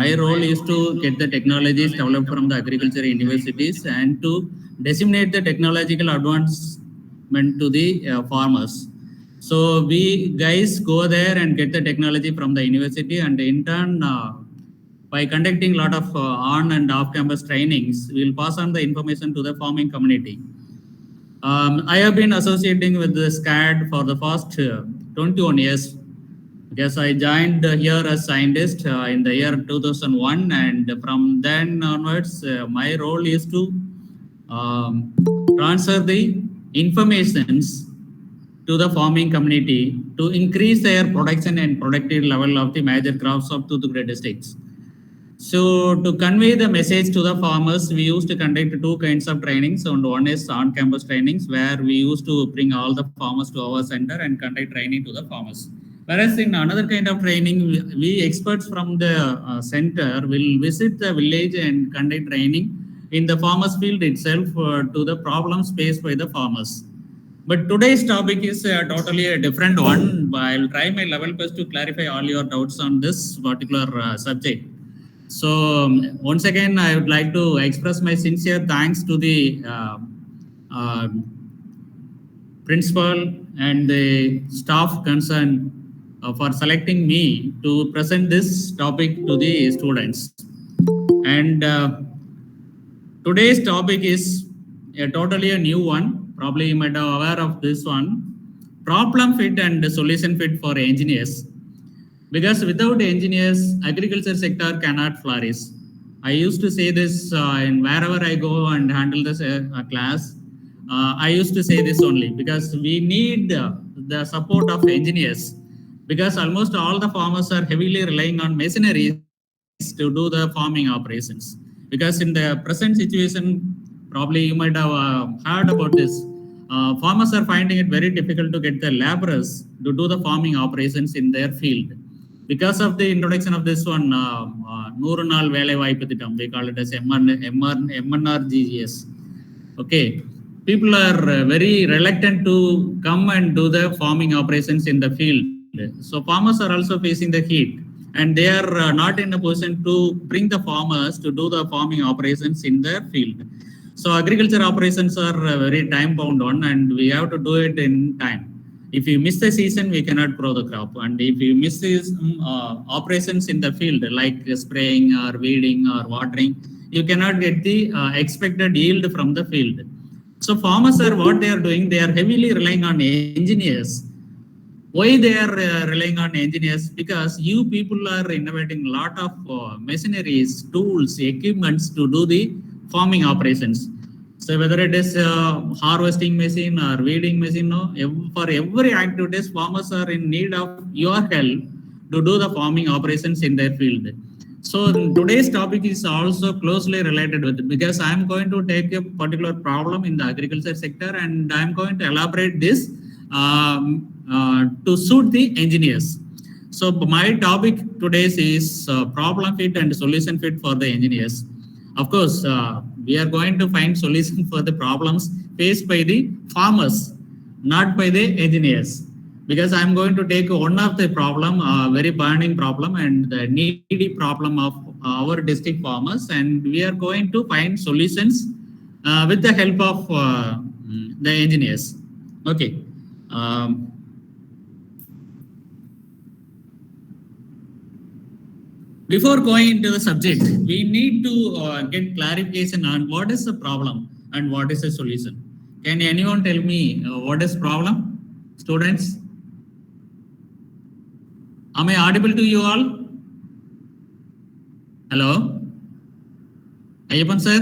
my role is to get the technologies developed from the agriculture universities and to disseminate the technological advancement to the farmers. So we guys go there and get the technology from the university, and in turn, by conducting a lot of on and off campus trainings, we will pass on the information to the farming community. I have been associating with the SCAD for the past 21 years. Yes, I joined here as scientist in the year 2001, and from then onwards, my role is to um, transfer the informations to the farming community to increase their production and productive level of the major crops of two to great states. So to convey the message to the farmers, we used to conduct two kinds of trainings. And one is on-campus trainings, where we used to bring all the farmers to our center and conduct training to the farmers. Whereas in another kind of training, we experts from the center will visit the village and conduct training in the farmers field itself to the problems faced by the farmers. But today's topic is totally a different one. I'll try my level best to clarify all your doubts on this particular subject. So once again, I would like to express my sincere thanks to the uh, principal and the staff concerned for selecting me to present this topic to the students. And today's topic is totally a new one. Probably you might be aware of this one. Problem fit and solution fit for engineers. Because without engineers, agriculture sector cannot flourish. I used to say this in wherever I go and handle this class. I used to say this only because we need the support of engineers, because almost all the farmers are heavily relying on machineries to do the farming operations. Because in the present situation, probably you might have heard about this. Farmers are finding it very difficult to get the laborers to do the farming operations in their field. Because of the introduction of this one, Nooru Naal Velai Vaayippu Thittam, we call it as MNRGGS. Okay, people are very reluctant to come and do the farming operations in the field. So farmers are also facing the heat, and they are not in a position to bring the farmers to do the farming operations in their field. So agriculture operations are very time bound one, and we have to do it in time. If you miss the season, we cannot grow the crop. And if you miss these operations in the field, like spraying or weeding or watering, you cannot get the expected yield from the field. So farmers are what they are doing, they are heavily relying on engineers. Why they are relying on engineers? Because you people are innovating a lot of machineries, tools, equipments to do the farming operations. So whether it is harvesting machine or weeding machine, no, for every activities, farmers are in need of your help to do the farming operations in their field. So today's topic is also closely related with it, because I am going to take a particular problem in the agriculture sector, and I am going to elaborate this to suit the engineers. So my topic today is problem fit and solution fit for the engineers. Of course, we are going to find solution for the problems faced by the farmers, not by the engineers. Because I'm going to take one of the problem, very burning problem and the needy problem of our district farmers, and we are going to find solutions with the help of the engineers. Okay. Before going into the subject, we need to get clarification on what is the problem and what is the solution. Can anyone tell me what is problem, students? Am I audible to you all? Hello? Ayyapan sir?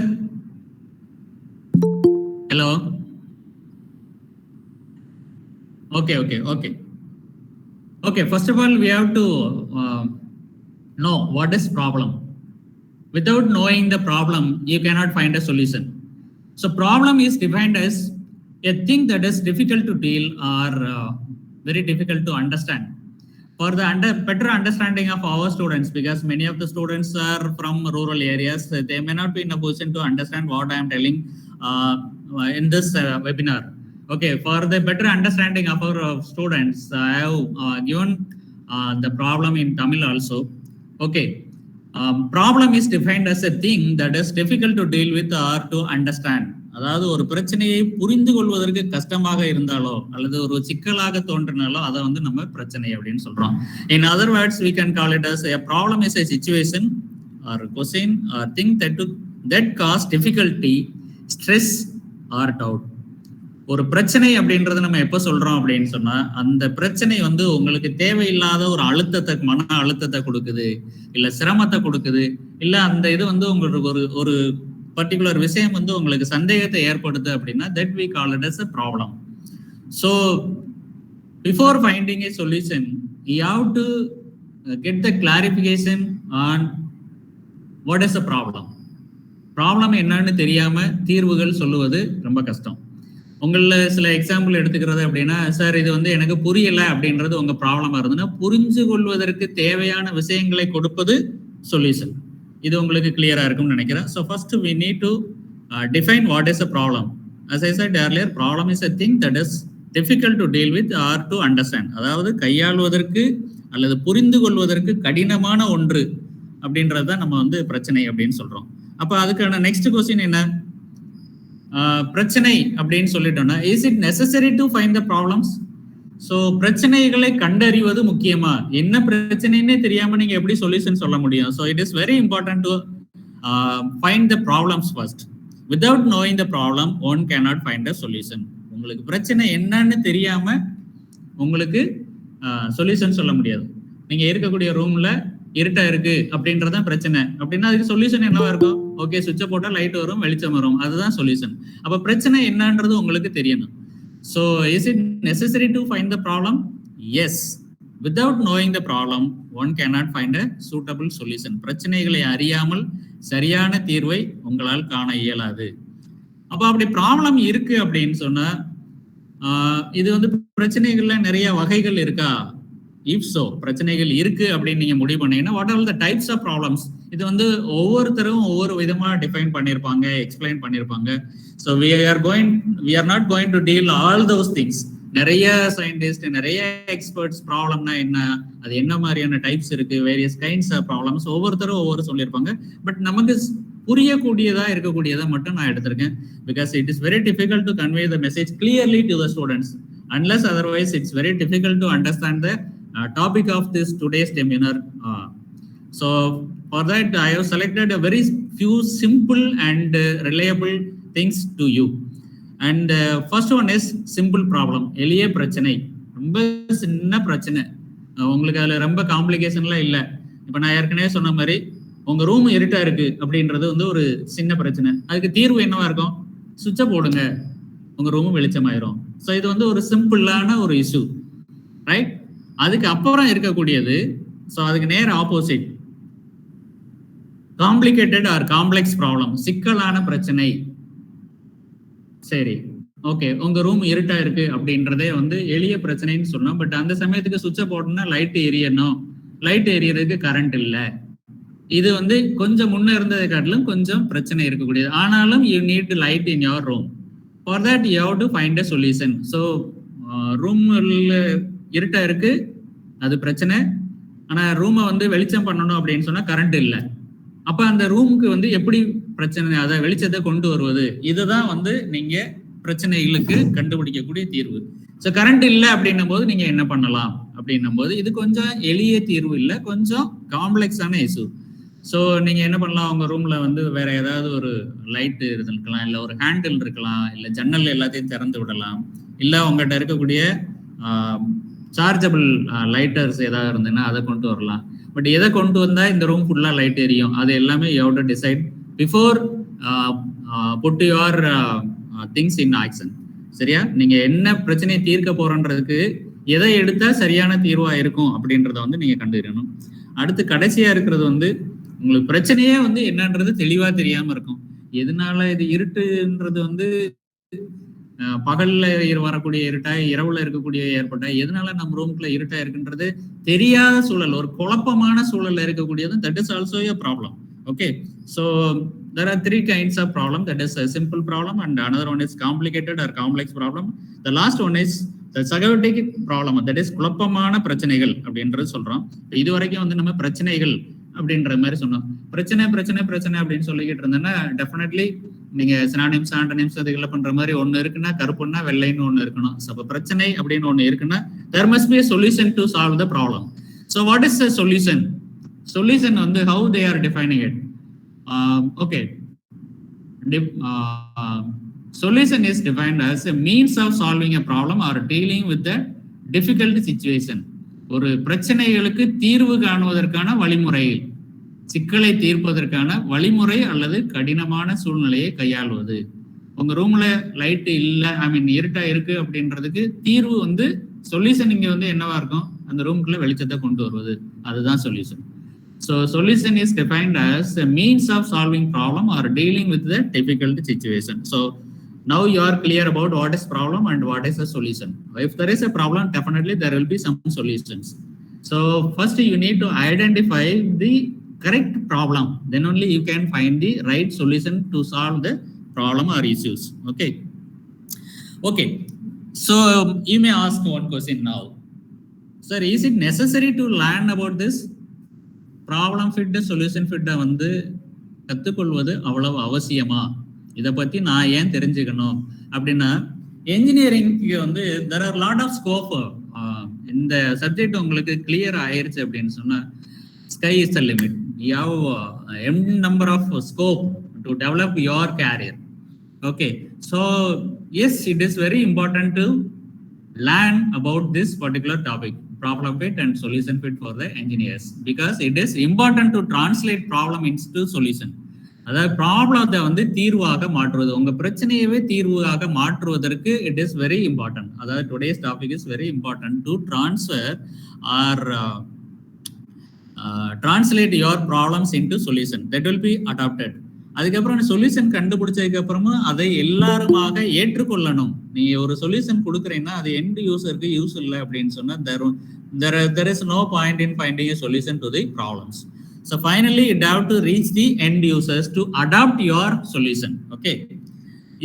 Hello? Okay. Okay, first of all, we have to know what is problem. Without knowing the problem, you cannot find a solution. So problem is defined as a thing that is difficult to deal or very difficult to understand. For the better understanding of our students, because many of the students are from rural areas, they may not be in a position to understand what I am telling in this webinar. Okay, for the better understanding of our students, I have given the problem in Tamil also. Okay, problem is defined as a thing that is difficult to deal with or to understand. அதாவது ஒரு பிரச்சனையை புரிந்து கொள்வதற்கு கஷ்டமாக இருந்தாலோ அல்லது ஒரு சிக்கலாக தோன்றினாலோ அதை வந்து நம்ம பிரச்சனை அப்படின்னு சொல்றோம். In other words we can call it as a problem is a situation or question or thing that cause difficulty, stress or doubt. ஒரு பிரச்சனை அப்படின்றது நம்ம எப்ப சொல்றோம் அப்படின்னு சொன்னா, அந்த பிரச்சனை வந்து உங்களுக்கு தேவையில்லாத ஒரு அழுத்தத்தை, மன அழுத்தத்தை கொடுக்குது, இல்ல சிரமத்தை கொடுக்குது, இல்ல அந்த இது வந்து உங்களுக்கு ஒரு பர்டிகுலர் விஷயம் வந்து உங்களுக்கு சந்தேகத்தை ஏற்படுது அப்படின்னா that we call it as a problem. So before finding a solution you have to get the clarification on what is the problem. Problem என்னன்னு தெரியாம தீர்வுகள் சொல்லுவது ரொம்ப கஷ்டம். உங்கள சில எக்ஸாம்பிள் எடுத்துக்கிறது அப்படின்னா, சார் இது வந்து எனக்கு புரியல அப்படின்றது உங்க ப்ராப்ளமா இருந்ததுன்னா, புரிஞ்சு கொள்வதற்கு தேவையான விஷயங்களை கொடுப்பது சொல்யூஷன். இது உங்களுக்கு கிளியரா இருக்கும்னு நினைக்கிறேன். So first we need to define what is a problem. As I said earlier, problem is a thing that is difficult to deal with or to understand. அதாவது கையாளுவதற்கு அல்லது புரிந்து கொள்வதற்கு கடினமான ஒன்று அப்படின்றது தான் நம்ம வந்து பிரச்சனை அப்படின்னு சொல்றோம். அப்ப அதுக்கான நெக்ஸ்ட் கொஸ்டின் என்ன? பிரச்சனை அப்படின்னு சொல்லிட்டோம்னா, is it necessary to find the problems? So பிரச்சனைகளை கண்டறிவது முக்கியமா? என்ன பிரச்சனைன்னே தெரியாம நீங்க எப்படி சொல்யூஷன் சொல்ல முடியும்? So it is very important to find the problems first. Without knowing the problem one cannot find a solution. உங்களுக்கு பிரச்சனை என்னன்னு தெரியாம உங்களுக்கு சொல்யூஷன் சொல்ல முடியாது. நீங்க இருக்கக்கூடிய ரூம்ல இருட்டா இருக்கு அப்படின்றதான் பிரச்சனை அப்படின்னா அதுக்கு சொல்யூஷன் என்னவா இருக்கும்? ஓகே, சுவிட்சை போட்டா லைட் வரும், வெளிச்சம் வரும், அதுதான் சொல்யூஷன். அப்ப பிரச்சனை என்னன்றது உங்களுக்கு தெரியணும். So is it necessary to find the problem? Yes. Without knowing the problem one cannot find a suitable solution. பிரச்சனைகளை அறியாமல் சரியான தீர்வை உங்களால் காண இயலாது. அப்ப அப்படி ப்ராப்ளம் இருக்கு அப்படின்னு சொன்னா, இது வந்து பிரச்சனைகள்ல நிறைய வகைகள் இருக்கா? இஃப் சோ, பிரச்சனைகள் இருக்கு அப்படின்னு நீங்க முடிவு பண்ணீங்கன்னா, what are the types of problems? இது வந்து ஒவ்வொருத்தரும் ஒவ்வொரு விதமா டிஃபைன் பண்ணியிருப்பாங்க, எக்ஸ்பிளைன் பண்ணியிருப்பாங்க. So we are not going to deal all those things. நிறைய சயின்டிஸ்ட், நிறைய எக்ஸ்பர்ட்ஸ் ப்ராப்ளம்னா என்ன, அது என்ன மாதிரியான டைப்ஸ் இருக்கு, வேரியஸ் கைண்ட்ஸ் ஆஃப் ப்ராப்ளம்ஸ் ஒவ்வொருத்தரும் ஒவ்வொரு சொல்லியிருப்பாங்க. பட் நமக்கு புரியக்கூடியதா இருக்கக்கூடியதை மட்டும் நான் எடுத்திருக்கேன். Because it is very difficult to convey the message clearly to the students. Unless otherwise it's very difficult to understand the topic of this today's seminar. So for that I have selected a very few simple and reliable things to you. And first one is simple problem. எளிய பிரச்சனை, ரொம்ப சின்ன பிரச்சனை, உங்களுக்கு அதுல ரொம்ப காம்ப்ளிகேஷன்லாம் இல்லை. இப்போ நான் ஏற்கனவே சொன்ன மாதிரி உங்க ரூம் இருட்டா இருக்கு அப்படின்றது வந்து ஒரு சின்ன பிரச்சனை. அதுக்கு தீர்வு என்னவா இருக்கும்? சுவிட்சை போடுங்க, உங்க ரூம் வெளிச்சமாயிரும். ஸோ இது வந்து ஒரு சிம்பிளான ஒரு இஷ்யூ, ரைட்? அதுக்கு அப்புறம் இருக்கக்கூடியது, ஸோ அதுக்கு நேர் opposite, complicated or complex problem, சிக்கலான பிரச்சனை. சரி, ஓகே, உங்க ரூம் இருட்டா இருக்கு அப்படின்றதே வந்து எளிய பிரச்சனைன்னு சொன்னோம். பட் அந்த சமயத்துக்கு சுவிட்சை போடணும்னா லைட் எரியணும், லைட் எரியறதுக்கு கரண்ட் இல்லை. இது வந்து கொஞ்சம் முன்ன இருந்ததை காட்டிலும் கொஞ்சம் பிரச்சனை இருக்கக்கூடியது. ஆனாலும் you need light in your room. For that you have to find a solution. So ரூம்ல இருட்டா இருக்கு, அது பிரச்சனை. ஆனா ரூமை வந்து வெளிச்சம் பண்ணணும் அப்படின்னு சொன்னா கரண்ட் இல்லை. அப்ப அந்த ரூமுக்கு வந்து எப்படி பிரச்சனை, அதை வெளிச்சத்தை கொண்டு வருவது, இதுதான் வந்து நீங்க பிரச்சனைகளுக்கு கண்டுபிடிக்கக்கூடிய தீர்வு. ஸோ கரண்ட் இல்லை அப்படின்னும் போது நீங்க என்ன பண்ணலாம் அப்படின்னும் போது இது கொஞ்சம் எளிய தீர்வு இல்லை, கொஞ்சம் காம்ப்ளெக்ஸான இஷ்யூ. ஸோ நீங்க என்ன பண்ணலாம், உங்க ரூம்ல வந்து வேற ஏதாவது ஒரு லைட் இருக்கலாம், இல்லை ஒரு ஹேண்டில் இருக்கலாம், இல்லை ஜன்னல் எல்லாத்தையும் திறந்து விடலாம், இல்லை உங்ககிட்ட இருக்கக்கூடிய சார்ஜபிள் லைட்டர்ஸ் ஏதாவது இருந்ததுன்னா அதை கொண்டு வரலாம். பட் எதை கொண்டு வந்தா இந்த ரூம் ஃபுல்லா லைட் எரியும், அது எல்லாமே you have to decide before put your things in action. சரியா? நீங்க என்ன பிரச்சனையை தீர்க்க போறன்றதுக்கு எதை எடுத்தா சரியான தீர்வா இருக்கும் அப்படின்றத வந்து நீங்க கண்டுக்கணும். அடுத்து கடைசியா இருக்கிறது வந்து உங்களுக்கு பிரச்சனையே வந்து என்னன்றது தெளிவா தெரியாம இருக்கும். எதனால இது இருட்டுன்றது வந்து பகல்ல வரக்கூடிய இருட்டா, இரவுல இருக்கக்கூடிய ஏற்பட்டா, எதனால நம்ம ரூம்குள்ள இருட்டா இருக்குன்றது தெரியாத சூழல், ஒரு குழப்பமான சூழல்ல இருக்கக்கூடியது, that is also a problem. Okay, so there are three kinds of problem. That is a simple problem, and another one is complicated or complex problem. The last one is the chaotic problem. That is குழப்பமான பிரச்சனைகள் அப்படின்றது சொல்றோம். இது வரைக்கும் வந்து நம்ம பிரச்சனைகள் அப்படின்ற மாதிரி சொன்னோம். பிரச்சனை பிரச்சனை பிரச்சனை அப்படின்னு சொல்லிக்கிட்டு இருந்தேன்னா டெஃபினெட்லி நீங்க சினானிம்ஸ் ஆண்டனிம்ஸ் அதுகளை பண்ற மாதிரி ஒண்ணு இருக்குன்னா கருப்புன்னா வெள்ளைன்னு ஒண்ணு இருக்கணும். அப்ப பிரச்சனை அப்படின்னு ஒண்ணு இருக்குன்னா there must be a solution to solve the problem. So what is the solution? Solution வந்து how they are defining it. Okay. Solution is defined as a means of solving a problem or dealing with a difficult situation. ஒரு பிரச்சனைகளுக்கு தீர்வு காணுவதற்கான வழிமுறை, சிக்கலை தீர்ப்பதற்கான வழிமுறை அல்லது கடினமான சூழ்நிலையை கையாள்வது. உங்க ரூம்ல லைட் இல்ல, இருட்டா இருக்கு அப்படின்றதுக்கு தீர்வு வந்து சொல்யூஷன் இங்க வந்து என்னவா இருக்கும், அந்த ரூம்குள்ள வெளிச்சத்தை கொண்டு வருவது, அதுதான் solution. So solution is defined as a means of solving problem or dealing with the difficult situation. So now you are clear about what is problem and what is a solution. If there is a problem, definitely there will be some solutions. So first you need to identify the correct problem, then only you can find the right solution to solve the problem or issues. Okay, so you may ask one question now, sir, is it necessary to learn about this problem fit solution ஃபிட்டை வந்து கற்றுக்கொள்வது அவ்வளவு அவசியமா, இதை பற்றி நான் ஏன் தெரிஞ்சுக்கணும் அப்படின்னா, என்ஜினியரிங்க்கு வந்து there are lot of scope. இந்த சப்ஜெக்ட் உங்களுக்கு கிளியர் ஆயிருச்சு அப்படின்னு சொன்னா sky is the limit. You have m number of scope to develop your career. Okay, so yes, it is very important to learn about this particular topic, problem fit and solution fit for the engineers, because it is important to translate problem into solution. அதாவது ப்ராப்ளத்தை வந்து தீர்வாக மாற்றுவது, உங்க பிரச்சனையவே தீர்வாக மாற்றுவதற்கு it is very important. அதாவது today's topic is very important to transfer R translate your problems into solution that will be adopted. அதுக்கப்புறம் சொல்யூஷன் கண்டுபிடிச்சதுக்கு அப்புறமா அதை எல்லாருமாக ஏற்றுக்கொள்ளணும். நீங்க ஒரு சொல்யூஷன் கொடுக்குறீங்கன்னா அது எண்ட் யூசருக்கு யூஸ் இல்லை அப்படின்னு சொன்னா there is no point in finding a solution to the problems. So finally you have to reach the end users to adopt your solution. Okay,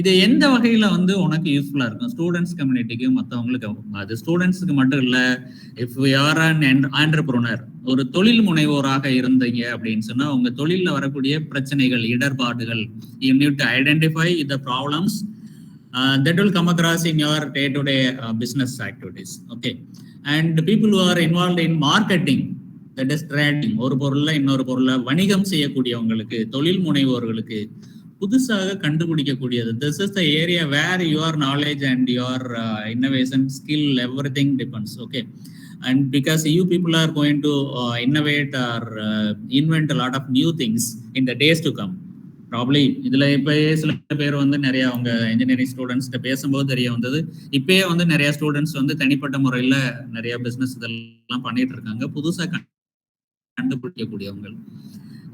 இது எந்த வகையில வந்து உனக்கு யூஸ்ஃபுல்லா இருக்கும், ஸ்டூடெண்ட்ஸ் கம்யூனிட்டிக்கு, மற்றவங்களுக்கு. அது ஸ்டூடெண்ட்ஸுக்கு மட்டும் இல்ல, if you R an entrepreneur, ஒரு தொழில் முனைவோராக இருந்தீங்க அப்படின்னு சொன்னா உங்க தொழில வரக்கூடிய பிரச்சனைகள், இடர்பாடுகள், you need to identify the problems that will come across in your day-to-day business activities. Okay, and people who are involved in marketing, that is trading, ஒரு பொருள்ல இன்னொரு பொருளை வணிகம் செய்யக்கூடியவங்களுக்கு, தொழில் முனைவோர்களுக்கு, புதுசாக கண்டுபிடிக்கக்கூடியது, this is the area where your knowledge and your innovation skill, everything depends. Okay, and because you people are going to innovate or invent a lot of new things in the days to come. Probably இதுல இப்ப சில பேர் வந்து நிறைய அவங்க engineering students பேசும்போது தெரிய வந்தது, இப்பயே வந்து நிறைய ஸ்டூடெண்ட்ஸ் வந்து தனிப்பட்ட முறையில நிறைய பிசினஸ் இதெல்லாம் பண்ணிட்டு இருக்காங்க, புதுசா கண்டுபிடிக்கக்கூடியவங்க.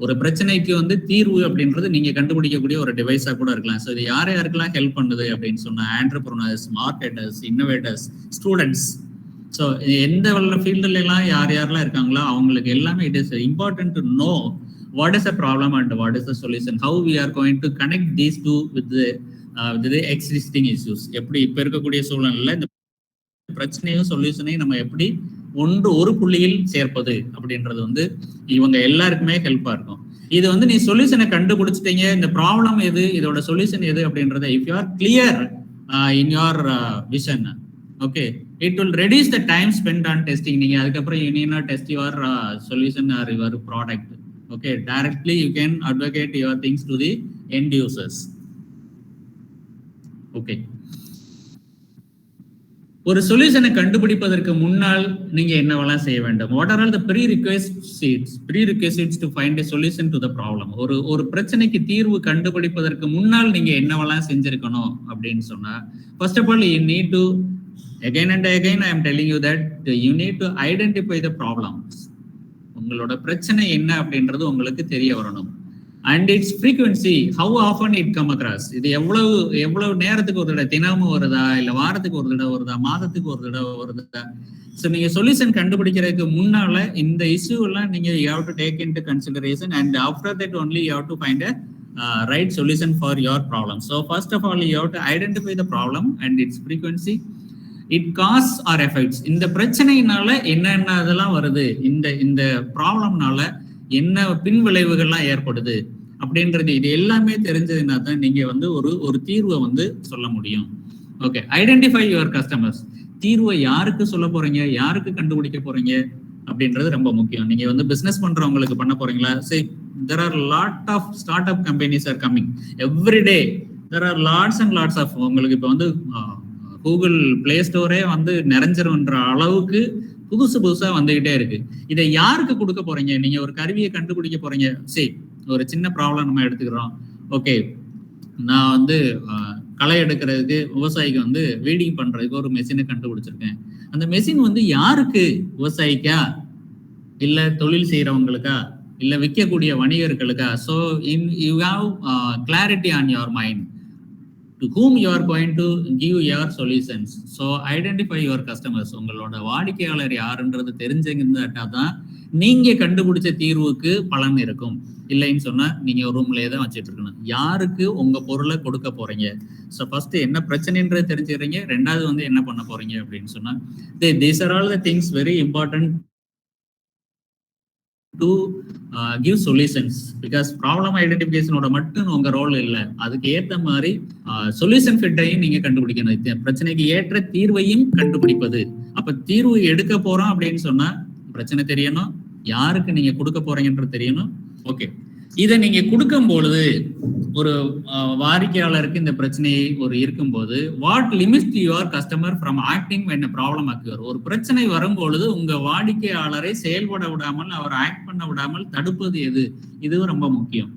ஒரு பிரச்சனைக்கு வந்து தீர்வு அப்படின்றது நீங்க கண்டுபிடிக்கக்கூடிய ஒரு டிவைஸா கூட இருக்கலாம். ஸோ இது யாருக்கெல்லாம் ஹெல்ப் பண்ணுது அப்படின்னு சொன்னா entrepreneurs, marketers, innovators, students. So எந்த ஃபீல்டுல எல்லாம் யாரெல்லாம் இருக்காங்களோ அவங்களுக்கு எல்லாமே it is important to know what is the problem and what is the solution, how we are going to connect these two with the existing issues. எப்படி இப்ப இருக்கக்கூடிய சூழ்நிலையில இந்த பிரச்சனையும் சொல்யூஷனையும் நம்ம எப்படி ஒரு புள்ளியில் சேர்ப்பது அப்படின்றது வந்து இவங்க எல்லாருக்குமே ஹெல்ப்பா இருக்கும். இது வந்து நீ சொல்யூஷனை கண்டுபிடிச்சிட்டீங்க, இந்த ப்ராப்ளம் எது, இதோட சொல்யூஷன் எது அப்படின்றத if you R clear in your vision, okay, it will reduce the time spent on testing. நீங்க அதுக்கப்புறம் you need not test your solution or your product. Okay, directly you can advocate your things to the end users. Okay, ஒரு சொல்யூஷனை கண்டுபிடிப்பதற்கு முன்னால் நீங்க என்னவெல்லாம் செய்ய வேண்டும்? What are all the prerequisites to find a solution to the problem? ஒரு பிரச்சனைக்கு தீர்வு கண்டுபிடிப்பதற்கு முன்னால் நீங்க என்னவெல்லாம் செஞ்சிருக்கணும் அப்படின்னு சொன்னா, first of all you need to, again and again I am telling you that you need to identify the problems. உங்களோட பிரச்சனை என்ன அப்படின்றது உங்களுக்கு தெரிய வரணும். And its frequency, how often it come across, இது எவ்வளவு நேரத்துக்கு ஒரு தடவை, தினமும் வருதா, இல்ல வாரத்துக்கு ஒரு தடவை வருதா, மாதத்துக்கு ஒரு தடவை வருதா. ஸோ நீங்க சொல்யூஷன் கண்டுபிடிக்கிறதுக்கு முன்னால இந்த இஷ்யூ எல்லாம் நீங்க you have to take into consideration, and after that only you have to find a right solution for your problem. So first of all you have to identify the problem and its frequency, it cause or effects. இந்த பிரச்சனையினால என்னென்ன அதெல்லாம் வருது, இந்த ப்ராப்ளம்னால என்ன பின் விளைவுகள்லாம் ஏற்படுது அப்படின்றது இது எல்லாமே தெரிஞ்சதுன்னா தான் நீங்க வந்து ஒரு தீர்வை வந்து சொல்ல முடியும். Okay, identify your customers. தீர்வை யாருக்கு சொல்ல போறீங்க, யாருக்கு கண்டுபிடிக்க போறீங்க அப்படின்றது ரொம்ப முக்கியம். நீங்க வந்து பிசினஸ் பண்றவங்களுக்கு பண்ண போறீங்களா? See, there are lot of startup companies are coming every day. There are lots and lots of, உங்களுக்கு இப்போ வந்து கூகுள் பிளே ஸ்டோரே வந்து நிறைஞ்சிருன்ற அளவுக்கு புதுசா வந்துகிட்டே இருக்கு. இதை யாருக்கு கொடுக்க போறீங்க? நீங்க ஒரு கருவியை கண்டுபிடிக்க போறீங்க. சரி, ஒரு சின்ன ப்ராப்ளம் நம்ம எடுத்துக்கிறோம். ஓகே, நான் வந்து களை எடுக்கிறதுக்கு விவசாயிக்கு வந்து வீடிங் பண்றதுக்கு ஒரு மெஷினை கண்டுபிடிச்சிருக்கேன். அந்த மெஷின் வந்து யாருக்கு? விவசாயிக்கா, இல்ல தொழில் செய்யறவங்களுக்கா, இல்ல விற்கக்கூடிய வணிகர்களுக்கா? So you have clarity on your mind to whom you are going to give your solutions. So identify your customers. உங்களோட வாடிக்கையாளர் யாருன்றது தெரிஞ்சுக்கிட்டா தான் நீங்க கண்டுபிடிச்ச தீர்வுக்கு பலன் இருக்கும். இல்லைன்னு சொன்னா நீங்க ஒரு ரூம்லயே தான் வச்சுட்டு இருக்கணும். யாருக்கு உங்க பொருளை கொடுக்க போறீங்க? ஸோ ஃபர்ஸ்ட் என்ன பிரச்சனைன்றது தெரிஞ்சுக்கிறீங்க, ரெண்டாவது வந்து என்ன பண்ண போறீங்க அப்படின்னு சொன்னா, these are all the things very important to give solutions, because problem identification ஓட மட்டும் உங்க ரோல் இல்லை, அதுக்கு ஏற்ற மாதிரி சொல்யூஷன் ஃபிட்டையும் நீங்க கண்டுபிடிக்கணும். பிரச்சனைக்கு ஏற்ற தீர்வையும் கண்டுபிடிப்பது. அப்ப தீர்வு எடுக்க போறோம் அப்படின்னு சொன்னா பிரச்சனை தெரியணும், யாருக்கு நீங்க கொடுக்க போறீங்கன்றது தெரியணும். ஓகே, இதை நீங்க கொடுக்கும் பொழுது ஒரு வாடிக்கையாளருக்கு இந்த பிரச்சனையை ஒரு இருக்கும்போது, what limits your customer from acting when a problem occur. ஒரு பிரச்சனை வரும்பொழுது உங்க வாடிக்கையாளரை செயல்பட விடாமல், அவர் ஆக்ட் பண்ண விடாமல் தடுப்பது எது? இதுவும் ரொம்ப முக்கியம்.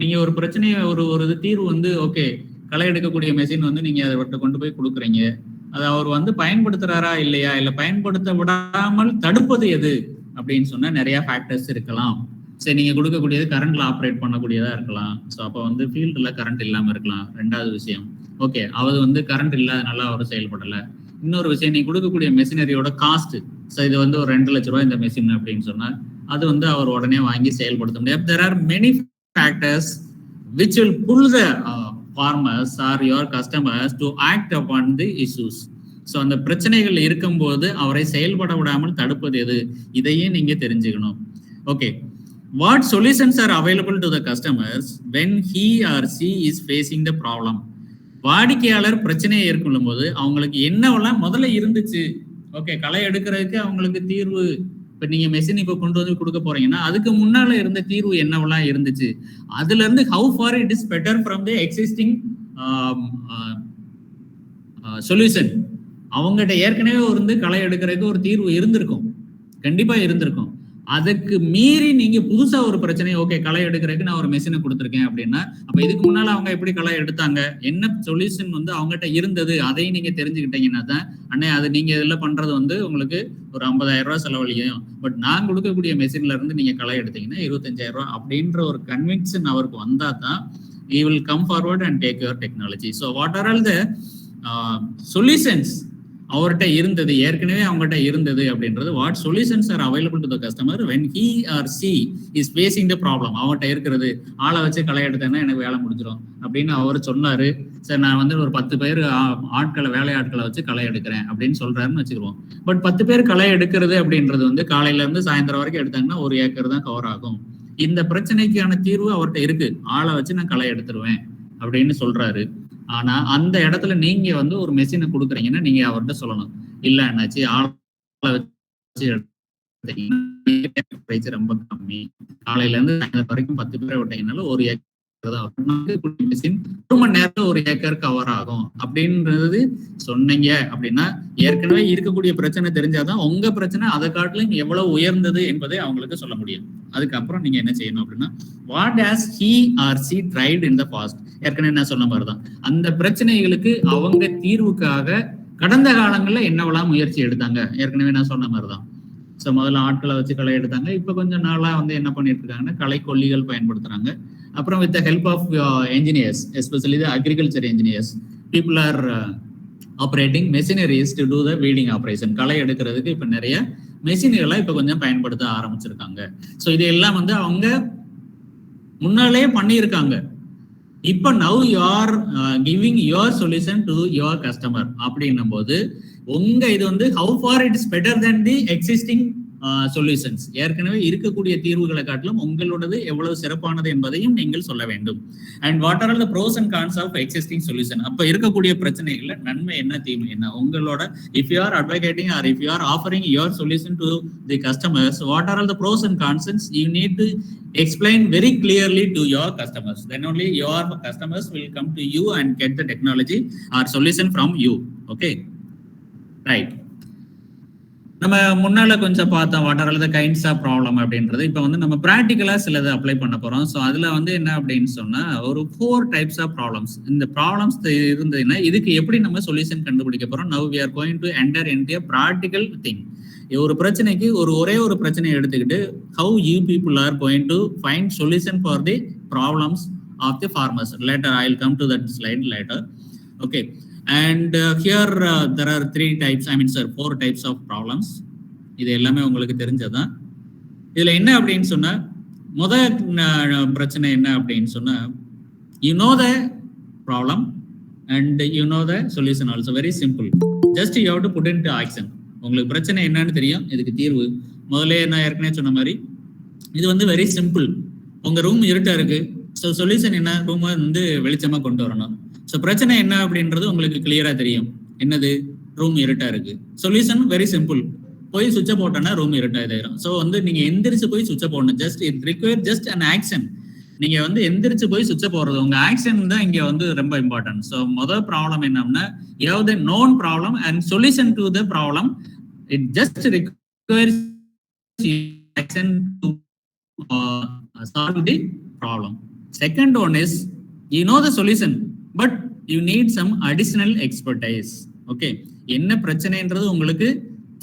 நீங்க ஒரு பிரச்சனையை ஒரு தீர்வு வந்து ஓகே, களை எடுக்கக்கூடிய மெஷின் வந்து நீங்க அதை கொண்டு போய் கொடுக்குறீங்க, அதை அவர் வந்து பயன்படுத்துறாரா இல்லையா, இல்ல பயன்படுத்த விடாமல் தடுப்பது எது அப்படின்னு சொன்னா நிறைய ஃபேக்டர்ஸ் இருக்கலாம். சரி, நீங்க கொடுக்கக்கூடியது கரண்ட்ல ஆப்ரேட் பண்ணக்கூடியதா இருக்கலாம். ஸோ அப்போ வந்து ஃபீல்டுல கரண்ட் இல்லாம இருக்கலாம். ரெண்டாவது விஷயம், ஓகே, அவர் வந்து கரண்ட் இல்லாதனால அவர் செயல்படலை. இன்னொரு விஷயம், நீங்க கொடுக்கக்கூடிய மெஷினரியோட காஸ்ட். ஸோ இது வந்து ஒரு 2 லட்ச ரூபாய் இந்த மெஷின் அப்படின்னு சொன்னா அது வந்து அவர் உடனே வாங்கி செயல்படுத்த முடியாது. There are many factors which will pull the farmers or your customers to act upon the issues. So அந்த பிரச்சனைகள் இருக்கும்போது அவரை செயல்பட விடாமல் தடுப்பது எது? இதையும் நீங்க தெரிஞ்சுக்கணும். Okay, what solutions are available to the customers when he or she is facing the problem? வாடிக்கையாளர் பிரச்சனையை ஏற்கொள்ளும் போது அவங்களுக்கு என்னவெல்லாம் முதல்ல இருந்துச்சு? ஓகே, களை எடுக்கிறதுக்கு அவங்களுக்கு தீர்வு, இப்ப நீங்க மெஷின் இப்ப கொண்டு வந்து கொடுக்க போறீங்கன்னா அதுக்கு முன்னால இருந்த தீர்வு என்னவெல்லாம் இருந்துச்சு? அதுல இருந்து how far it is better from the existing solution. அவங்ககிட்ட ஏற்கனவே இருந்து களை எடுக்கிறதுக்கு ஒரு தீர்வு இருந்திருக்கும், கண்டிப்பா இருந்திருக்கும். அதுக்கு மீறி நீங்க புதுசா ஒரு பிரச்சனை, ஓகே, களை எடுக்கிறதுக்கு நான் ஒரு மெஷினை கொடுத்துருக்கேன் அப்படின்னா, அப்ப இதுக்கு முன்னால அவங்க எப்படி களை எடுத்தாங்க, என்ன சொல்யூஷன் வந்து அவங்ககிட்ட இருந்தது, அதையும் நீங்க தெரிஞ்சுக்கிட்டீங்கன்னா தான் அண்ணே அது நீங்க இதுல பண்றது வந்து உங்களுக்கு ஒரு 50,000 ரூபாய் செலவழியும், பட் நான் கொடுக்கக்கூடிய மெஷின்ல இருந்து நீங்க களை எடுத்தீங்கன்னா 25,000 ரூபாய் அப்படின்ற ஒரு கன்விக்ஷன் அவருக்கு வந்தா தான் he will come forward and take your technology. So what are all the solutions அவர்கிட்ட இருந்தது, ஏற்கனவே அவங்ககிட்ட இருந்தது அப்படின்றது, what solutions are available to the customer when he or she is facing the problem. அவர்கிட்ட இருக்கிறது, ஆளை வச்சு களை எடுத்தேன்னா எனக்கு வேலை முடிஞ்சிடும் அப்படின்னு அவர் சொன்னாரு. சரி, நான் வந்து ஒரு 10 பேர் வேலையாட்களை வச்சு களை எடுக்கிறேன் அப்படின்னு சொல்றாருன்னு வச்சுக்குவோம். பட் 10 பேர் களை எடுக்கிறது அப்படின்றது வந்து காலையில இருந்து சாயந்தரம் வரைக்கும் எடுத்தாங்கன்னா 1 ஏக்கர் தான் கவர் ஆகும். இந்த பிரச்சனைக்கான தீர்வு அவர்கிட்ட இருக்கு, ஆளை வச்சு நான் களை எடுத்துருவேன் அப்படின்னு சொல்றாரு. ஆனா அந்த இடத்துல நீங்க வந்து ஒரு மெஷினை கொடுக்குறீங்கன்னா நீங்க அவர்கிட்ட சொல்லணும், இல்ல என்னாச்சு, ஆளை வச்சு ரொம்ப கம்மி, காலையில இருந்து சாயந்தரம் வரைக்கும் 10 பேரை விட்டீங்கனால 1 ஏக்கர் தான் மெஷின் 1 மணி நேரத்துல 1 ஏக்கர் கவர் ஆகும் அப்படின்றது சொன்னீங்க அப்படின்னா, ஏற்கனவே இருக்கக்கூடிய பிரச்சனை தெரிஞ்சாதான் உங்க பிரச்சனை அதை காட்டிலும் எவ்வளவு உயர்ந்தது என்பதை அவங்களுக்கு சொல்ல முடியும். அதுக்கப்புறம் நீங்க என்ன செய்யணும் அப்படின்னா, what has he or she tried in the past. ஏற்கனவே நான் சொன்ன மாதிரிதான் அந்த பிரச்சனைகளுக்கு அவங்க தீர்வுக்காக கடந்த காலங்கள்ல என்னவெல்லாம் முயற்சி எடுத்தாங்க, ஏற்கனவே நான் சொன்ன மாதிரிதான். ஸோ முதல்ல ஆட்களை வச்சு களை எடுத்தாங்க, இப்ப கொஞ்சம் நாளா வந்து என்ன பண்ணிட்டு இருக்காங்கன்னா களை கொல்லிகள் பயன்படுத்துறாங்க. அப்புறம் with the help of engineers, especially the agriculture engineers, people are operating machineries to do the weeding operation. களை எடுக்கிறதுக்கு இப்ப நிறைய மெஷின்களை இப்ப கொஞ்சம் பயன்படுத்த ஆரம்பிச்சிருக்காங்க. ஸோ இது எல்லாம் வந்து அவங்க முன்னாலே பண்ணியிருக்காங்க. இப்ப now you are giving your solution to your customer அப்படின்னும் போது உங்க இது வந்து how far it is better than the existing solutions. ஏற்கனவே இருக்கக்கூடிய தீர்வுகளை காட்டிலும் உங்களோடது எவ்வளவு சிறப்பானது என்பதையும் நீங்கள் சொல்ல வேண்டும். And what are the pros and cons of existing solution. அப்ப இருக்கக்கூடிய பிரச்சனைகள்ல நன்மை என்ன, தீமை என்ன, உங்களோட if you are advocating or if you are offering your solution to the customers, what are the pros and cons you need to explain very clearly to your customers. Then only your customers will come to you and get the technology or solution from you. Okay, right. நம்ம முன்னால கொஞ்சம் பார்த்தோம் what are the kinds of problem அப்படின்றது. இப்போ வந்து நம்ம ப்ராக்டிக்கலா சிலதை apply பண்ண போறோம். ஸோ அதுல வந்து என்ன அப்படின்னு சொன்னா ஒரு 4 டைப்ஸ் ஆஃப் ப்ராப்ளம்ஸ். இந்த ப்ராப்ளம்ஸ் இருந்ததுன்னா இதுக்கு எப்படி நம்ம சொல்யூஷன் கண்டுபிடிக்க போறோம். Now we are going to enter into a practical thing. ஒரு பிரச்சனைக்கு ஒரே ஒரு பிரச்சனையை எடுத்துக்கிட்டு how you people are going to find solution for the problems of the farmers. Later I will come to that slide later. Okay. And here there are 3 types, 4 types of problems. இது எல்லாமே உங்களுக்கு தெரிஞ்சதான். இதுல என்ன அப்படின்னு சொன்னா முதல் பிரச்சனை என்ன அப்படின்னு சொன்னா you know the problem and you know the solution also. Very simple. Just you have to put into action. உங்களுக்கு பிரச்சனை என்னன்னு தெரியும், இதுக்கு தீர்வு. முதல்ல நான் ஏற்கனவே சொன்ன மாதிரி இது வந்து வெரி சிம்பிள். உங்க ரூம் இருட்டா இருக்கு. ஸோ சொல்யூஷன் என்ன, ரூமை வந்து வெளிச்சமா கொண்டு வரணும். ஸோ பிரச்சனை என்ன அப்படின்றது உங்களுக்கு கிளியரா தெரியும். என்னது, ரூம் இருட்டா இருக்கு. Solution very simple. போய் சுவிட்சை போட்டோன்னா ரூம் இருட்டா இதாயிரும். ஸோ வந்து நீங்க எந்திரிச்சு போய் சுவிட்சை போடணும். Just it require just an action. நீங்க வந்து எந்திரிச்சு போய் சுவிட்சை போடுறது, உங்க ஆக்ஷன் தான் இங்க வந்து ரொம்ப இம்பார்ட்டன்ட். ஸோ முதல் ப்ராப்ளம் என்னன்னா you have the known problem and solution to the problem. It just requires action to solve the problem. Second one is you know the solution but you need some additional expertise. Okay, என்ன பிரச்சனைன்றது உங்களுக்கு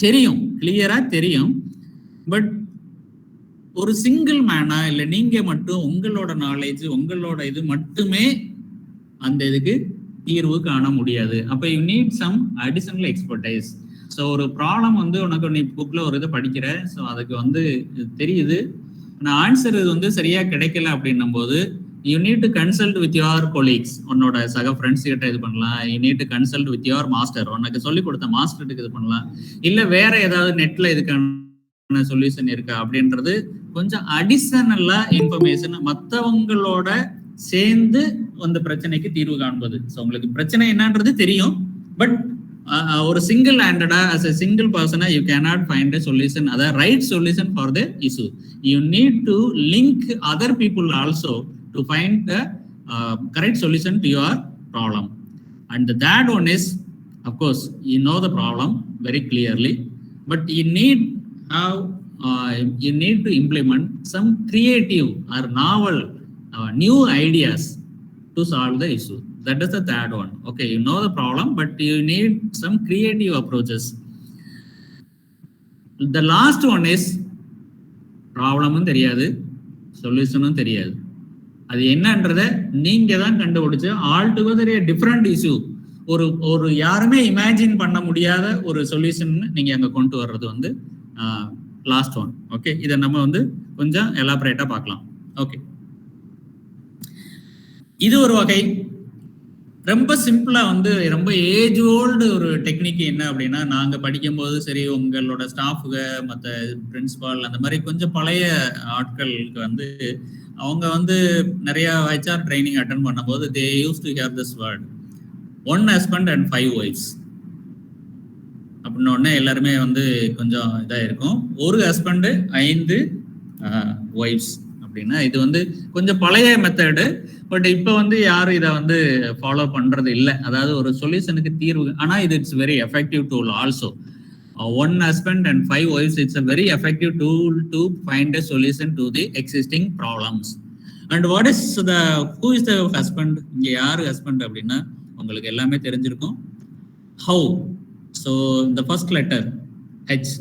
தெரியும், கிளியரா தெரியும். But ஒரு single மேனா இல்லை நீங்க மட்டும் உங்களோட நாலேஜ் உங்களோட இது மட்டுமே அந்த இதுக்கு தீர்வு காண முடியாது. அப்ப you need some additional expertise. So ஒரு ப்ராப்ளம் வந்து உனக்கு நீ புக்ல ஒரு இதை படிக்கிற, ஸோ அதுக்கு வந்து தெரியுது, நான் ஆன்சர் இது வந்து சரியா கிடைக்கல அப்படின்னும் போது you need to consult with your colleagues. உன்னோட சக ஃப்ரெண்ட்ஸ் கிட்ட இது பண்ணலாம். You need to consult with your master. உனக்கு சொல்லிக் கொடுத்த மாஸ்டருக்கு இது பண்ணலாம். இல்லை வேற ஏதாவது நெட்ல இதுக்கான சொல்யூஷன் இருக்கா அப்படின்றது கொஞ்சம் அடிஷனலா இன்ஃபர்மேஷன் மற்றவங்களோட சேர்ந்து அந்த பிரச்சனைக்கு தீர்வு காண்பது. ஸோ உங்களுக்கு பிரச்சனை என்னன்றது தெரியும், பட் ஒரு single ஹேண்டடா as a single person you cannot find a solution, the right solution for the issue. You need to link other people also to find the correct solution to your problem. And that one is, of course, you know the problem very clearly, but you need to implement some creative or novel new ideas to solve the issue. That is the third one. Okay, you know the problem but you need some creative approaches. The last one is ப்ராப்ளமும் தெரியாது, சொல்யூஷனும் தெரியாது. அது என்னன்றதை நீங்க தான் கண்டுபிடிச்சு all together a different issue, ஒரு யாருமே இமேஜின் பண்ண முடியாத ஒரு சொல்யூஷன் நீங்க அங்க கொண்டு வர்றது வந்து லாஸ்ட் ஒன். ஓகே, இதை நம்ம வந்து கொஞ்சம் எலாபரேட்டா பார்க்கலாம். ஓகே, இது ஒரு வகை. ரொம்ப சிம்பிளா வந்து ரொம்ப ஏஜ் ஓல்டு ஒரு டெக்னிக் என்ன அப்படின்னா, நாங்க படிக்கும் போது சரி, உங்களோட ஸ்டாஃபுக மற்ற பிரின்சிபால் அந்த மாதிரி கொஞ்சம் பழைய ஆட்களுக்கு வந்து அவங்க வந்து நிறைய ஹெச்ஆர் ட்ரைனிங் அட்டன் பண்ணும்போது they use to hear this word 1 husband and 5 wives அப்படின்னு உடனே எல்லாருமே வந்து கொஞ்சம் இதா இருக்கும். ஒரு ஹஸ்பண்ட் 5 ஒய்ஃப்ஸ் அப்படின்னா இது வந்து கொஞ்சம் பழைய மெத்தடு. பட் இப்போ வந்து யாரும் இதை வந்து ஃபாலோ பண்றது இல்லை. அதாவது ஒரு சொல்யூஷனுக்கு தீர்வு, ஆனா இது it's very effective tool also. 1 husband and 5 wives, it's a very effective tool to find a solution to the existing problems. And what is who is the husband? இங்க யாரு ஹஸ்பண்ட் அப்படின்னா உங்களுக்கு எல்லாமே தெரிஞ்சிருக்கும். How? So the first letter H.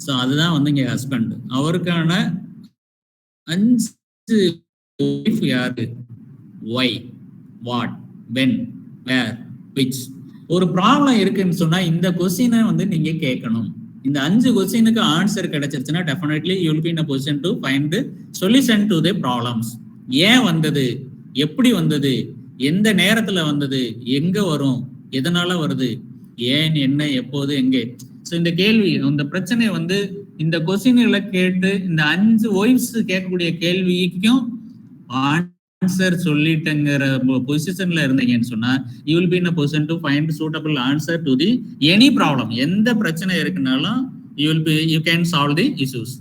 So அதுதான் வந்து இங்க husband. அவருக்கான 5 wife யாரு? Why, what, when, where, which. ஒரு ப்ராப்ளம் இருக்குன்னு சொன்னா இந்த கொஸ்டினை வந்து நீங்க கேட்கணும். இந்த 5 கொஸ்டினுக்கு ஆன்சர் கிடைச்சிருச்சுன்னா definitely you will be in a position to find the solution to the problems. ஏன் வந்தது, எப்படி வந்தது, எந்த நேரத்துல வந்தது, எங்க வரும், எதனால வருது, ஏன், என்ன, எப்போது, எங்கே. ஸோ இந்த கேள்வி, இந்த பிரச்சனை வந்து இந்த கொஸ்டின்களை கேட்டு இந்த 5 ஒய்ஃப்ஸ் கேட்கக்கூடிய கேள்விக்கும் ஆன்சர் சொல்லிட்டுங்கிற பொசிஷன்ல இருந்தீங்கன்னு சொன்னா you will be in a position to find suitable answer to the any problem. எந்த பிரச்சனை இருக்குனாலும் you can solve the issues.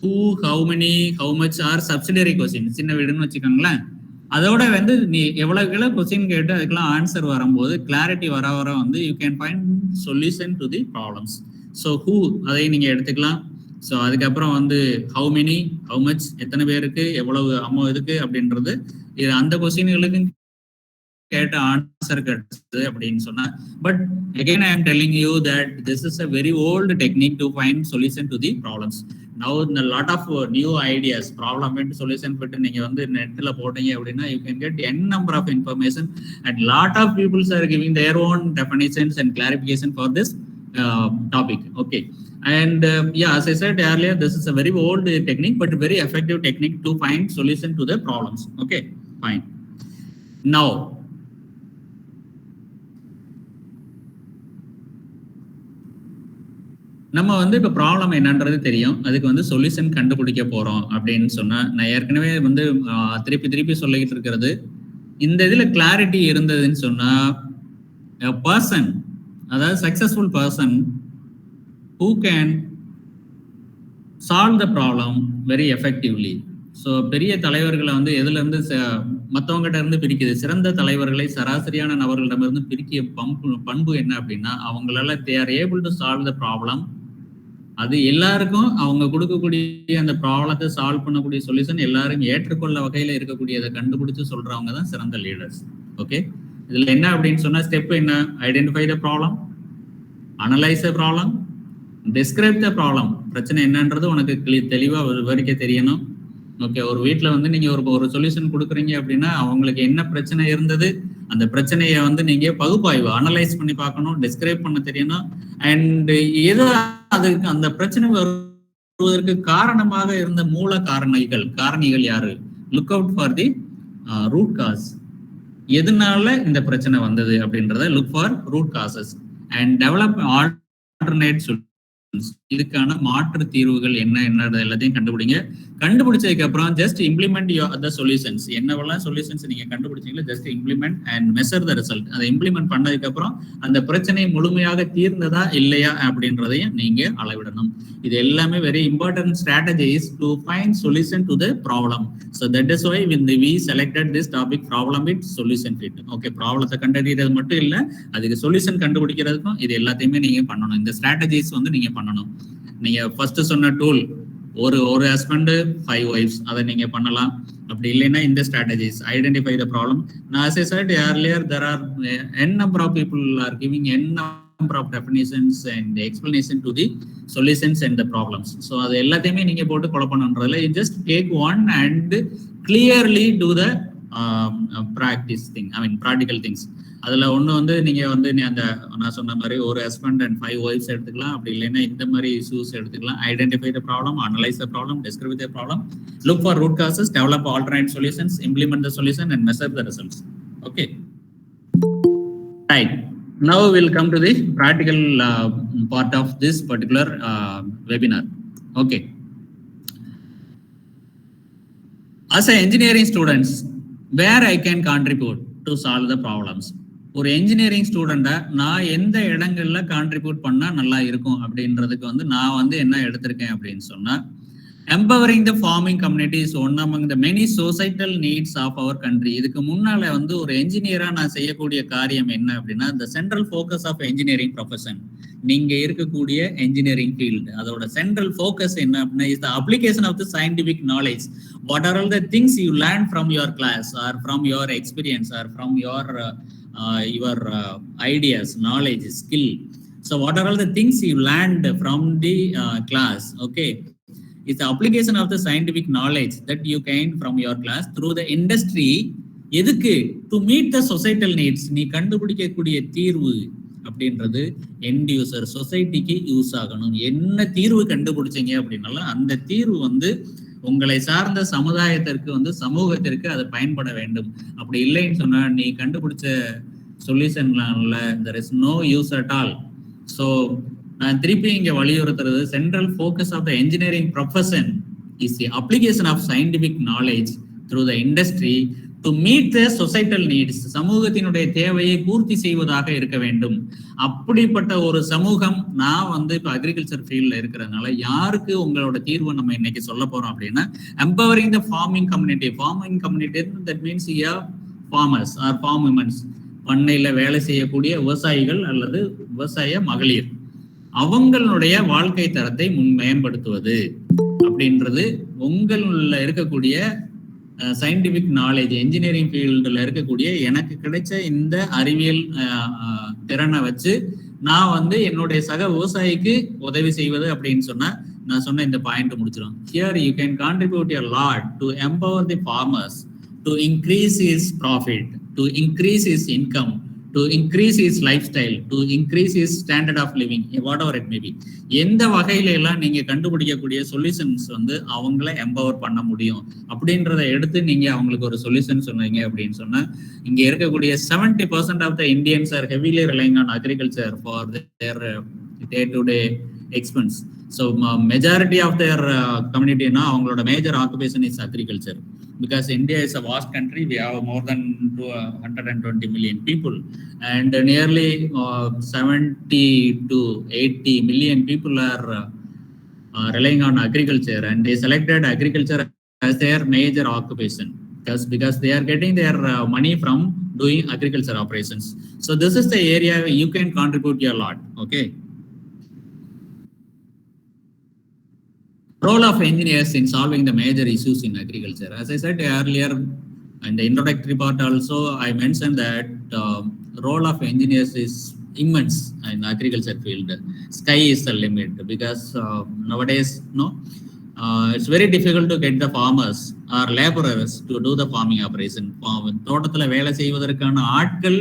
Who, how many, how much are subsidiary question. சின்ன வீடுன்னு வச்சுக்கோங்களேன். அதோட வந்து நீ எவ்வளவு கொஸ்டின் கேட்டு அதுக்கெல்லாம் ஆன்சர் வரும்போது கிளாரிட்டி வர வந்து you can find solution to the problems. So who அதை நீங்க எடுத்துக்கலாம். ஸோ அதுக்கப்புறம் வந்து ஹவு மெனி, ஹவு மச், எத்தனை பேருக்கு எவ்வளவு அமௌண்ட் இருக்கு அப்படின்றது இது அந்த கொஸ்டின்களுக்கு கேட்ட ஆன்சர் கிடைச்சது அப்படின்னு சொன்னா. But again I am telling you that this is a very old technique to find solution to the problems. Now a lot of new ideas, problem and solution fit நீங்க வந்து நெட்ல போட்டீங்க அப்படின்னா you can get n number of information and lot of people are giving their own definitions and clarification for this topic. Okay, and yeah, as I said earlier, this is a very old technique but very effective technique to find solution to the problems. Okay, fine. Now நம்ம வந்து இப்போ problem என்னன்றது தெரியும், அதுக்கு வந்து solution கண்டுபிடிக்க போறோம் அப்படின்னு சொன்னா நான் ஏற்கனவே வந்து திருப்பி சொல்லிக்கிட்டு இருக்கிறது, இந்த இதுல கிளாரிட்டி இருந்ததுன்னு சொன்னா பர்சன், அதாவது successful person who can solve the problem very effectively. So பெரிய தலைவர்களை வந்து எதுல இருந்து மற்றவங்ககிட்ட இருந்து பிரிக்குது, சிறந்த தலைவர்களை சராசரியான நபர்களிடமிருந்து பிரிக்கிய பண்பு என்ன அப்படின்னா அவங்களால they are able to solve the problem. அது எல்லாருக்கும் அவங்க கொடுக்கக்கூடிய அந்த ப்ராப்ளத்தை சால்வ் பண்ணக்கூடிய சொல்யூஷன் எல்லாரும் ஏற்றுக்கொள்ள வகையில இருக்கக்கூடியதை கண்டுபிடிச்சு சொல்றவங்க தான் சிறந்த லீடர்ஸ். ஓகே, இதுல என்ன அப்படின்னு சொன்னா ஸ்டெப் என்ன, identify the problem, analyse the problem, describe the problem. பிரச்சனை என்னன்றது உனக்கு தெளிவா விவரிக்க தெரியணும். ஓகே, ஒரு வீட்டில் வந்து நீங்க ஒரு சொல்யூஷன் கொடுக்குறீங்க அப்படின்னா அவங்களுக்கு என்ன பிரச்சனை இருந்தது, அந்த பிரச்சனையை வந்து நீங்க பகுப்பாய்வு அனலைஸ் பண்ணி பார்க்கணும், டிஸ்கிரைப் பண்ண தெரியணும். அண்ட் எது அதுக்கு அந்த பிரச்சனை வருவதற்கு காரணமாக இருந்த மூல காரணிகள் யாரு, look out for the root cause. எதனால இந்த பிரச்சனை வந்தது அப்படின்றத look for root causes and develop alternate solutions. இதுக்கான மாற்று தீர்வுகள் என்னன்றது எல்லாத்தையும் கண்டுபிடிங்க. கண்டுபிடிச்சதுக்கு அப்புறம் ஜஸ்ட் இம்ப்ளிமெண்ட் த சொல்யூஷன்ஸ். என்னவெல்லாம் சொல்யூஷன்ஸ் நீங்க கண்டுபிடிச்சீங்களோ just implement and measure the result. அதை இம்ப்ளிமெண்ட் பண்ணதுக்கு அப்புறம் அந்த பிரச்சனை முழுமையாக தீர்ந்ததா இல்லையா அப்படின்றதையும் நீங்க அளவிடணும். இது எல்லாமே very important strategies to find solution to the problem. So that is why we selected this topic problem with solution fit. Okay, ப்ராப்ளத்தை கண்டறியறது மட்டும் இல்ல, அதுக்கு சொல்யூஷன் கண்டுபிடிக்கிறதுக்கும் இது எல்லாத்தையுமே நீங்க பண்ணணும். இந்த ஸ்ட்ராட்டஜிஸ் வந்து நீங்க பண்ணணும். நீங்க ஃபர்ஸ்ட் சொன்ன டூல் ஒரு ஹஸ்பண்ட் 5 wives அதை நீங்க பண்ணலாம். அப்படி இல்லைன்னா இந்த ஸ்ட்ராட்டஜிஸ் ஐடென்டிஃபை த ப்ராப்ளம். நான் as I said earlier, there are n number of people are giving n number of definitions and explanation to the solutions and the problems. So அது எல்லாத்தையுமே நீங்க போட்டு குழப்பணுன்றதுல you just take one and clearly do the practical things. அதுல ஒண்ணு வந்து நீங்க வந்து அந்த நான் சொன்ன மாதிரி ஒரு ஹஸ்பண்ட் அண்ட் 5 wives எடுத்துக்கலாம். அப்படி இல்லைன்னா இந்த மாதிரி இஷ்யூஸ் எடுத்துக்கலாம். Identify the problem, analyse the problem, describe the problem, look for root causes, develop alternate solutions, implement the solution and measure the results. Okay, right. Now we'll come to the practical part of this particular webinar. Okay, as an engineering students, where I can contribute to solve the problems. ஒரு engineering ஸ்டூடெண்டா நான் எந்த இடங்கள்ல contribute பண்ணா நல்லா இருக்கும் அப்படின்றதுக்கு வந்து நான் வந்து என்ன எடுத்திருக்கேன் அப்படின்னு சொன்னா, empowering the farming community is one among the many societal needs of our country. இதுக்கு முன்னால வந்து ஒரு என்ஜினியரா நான் செய்யக்கூடிய காரியம் என்ன அப்படின்னா, the central focus of engineering profession, நீங்க இருக்கக்கூடிய engineering field, அதோட central focus என்ன அப்படின்னா is the application of the scientific knowledge. What are all the things you learn from your class or from your experience or from your ideas, knowledge, skill. So what are all the things you learned from the class? Okay, it's the application of the scientific knowledge that you gain from your class through the industry. எதுக்கு? to meet the societal needs. நீ கண்டுபிடிக்கக்கூடிய தீர்வு அப்படின்றது end user சொசைட்டிக்கு use ஆகணும். என்ன தீர்வு கண்டுபிடிச்சீங்க அப்படின்னாலும் அந்த தீர்வு வந்து உங்களை சார்ந்த சமுதாயத்திற்கு வந்து சமூகத்திற்கு அது பயன்பட வேண்டும். அப்படி இல்லைன்னு சொன்னா நீ கண்டுபிடிச்ச சொல்யூஷன்ல there is no use at all. So நான் திருப்பி இங்க வலியுறுத்துறது, central focus of the engineering profession is the application of scientific knowledge through the industry to meet the societal needs. சமூகத்தினுடைய தேவையை பூர்த்தி செய்வதாக இருக்க வேண்டும். அப்படிப்பட்ட ஒரு சமூகம் நான் வந்து இப்ப அக்ரிகல்ச்சர் ஃபீல்ட்ல இருக்கிறதுனால யாருக்கு உங்களோட தீர்வு நம்ம இன்னைக்கு சொல்ல போறோம் அப்படின்னா, empowering the farming community. Farming community that means farmers or farm womens, பண்ணையில வேலை செய்யக்கூடிய விவசாயிகள் அல்லது விவசாய மகளிர், அவங்களுடைய வாழ்க்கை தரத்தை மேம்படுத்துவது அப்படின்றது உங்களுள்ள இருக்கக்கூடிய சயின்டிபிக் நாலேஜ், என்ஜினியரிங் ஃபீல்டில் இருக்கக்கூடிய எனக்கு கிடைச்ச இந்த அறிவியல் திறனை வச்சு நான் வந்து என்னுடைய சக விவசாயிக்கு உதவி செய்வது அப்படின்னு சொன்னா நான் சொன்ன இந்த பாயிண்ட் முடிச்சிடும். Here you can contribute a lot to empower the farmers to increase his profit, to increase his income, to increase his lifestyle, to increase his standard of living, whatever it may be. எந்த வகையில எல்லாம் நீங்க கண்டுபிடிக்கக்கூடிய solutions வந்து அவங்கள empower பண்ண முடியும் அப்படின்றத எடுத்து நீங்க அவங்களுக்கு ஒரு சொல்யூஷன் சொன்னீங்க அப்படின்னு சொன்னா, இங்க இருக்கக்கூடிய 70% of the Indians are heavily relying on agriculture for their day to day expense. So majority of their கம்யூனிட்டினா அவங்களோட major occupation is agriculture. Because India is a vast country, we have more than 120 million people, and nearly 70 to 80 million people are relying on agriculture, and they selected agriculture as their major occupation because they are getting their money from doing agriculture operations. So this is the area you can contribute a lot. Okay. Role of engineers in solving the major issues in agriculture. As I said earlier in the introductory part also, I mentioned that role of engineers is immense in agriculture field. Sky is the limit because nowadays it's very difficult to get the farmers or laborers to do the farming operation. தோட்டத்துல வேலை செய்வதற்கான ஆட்கள்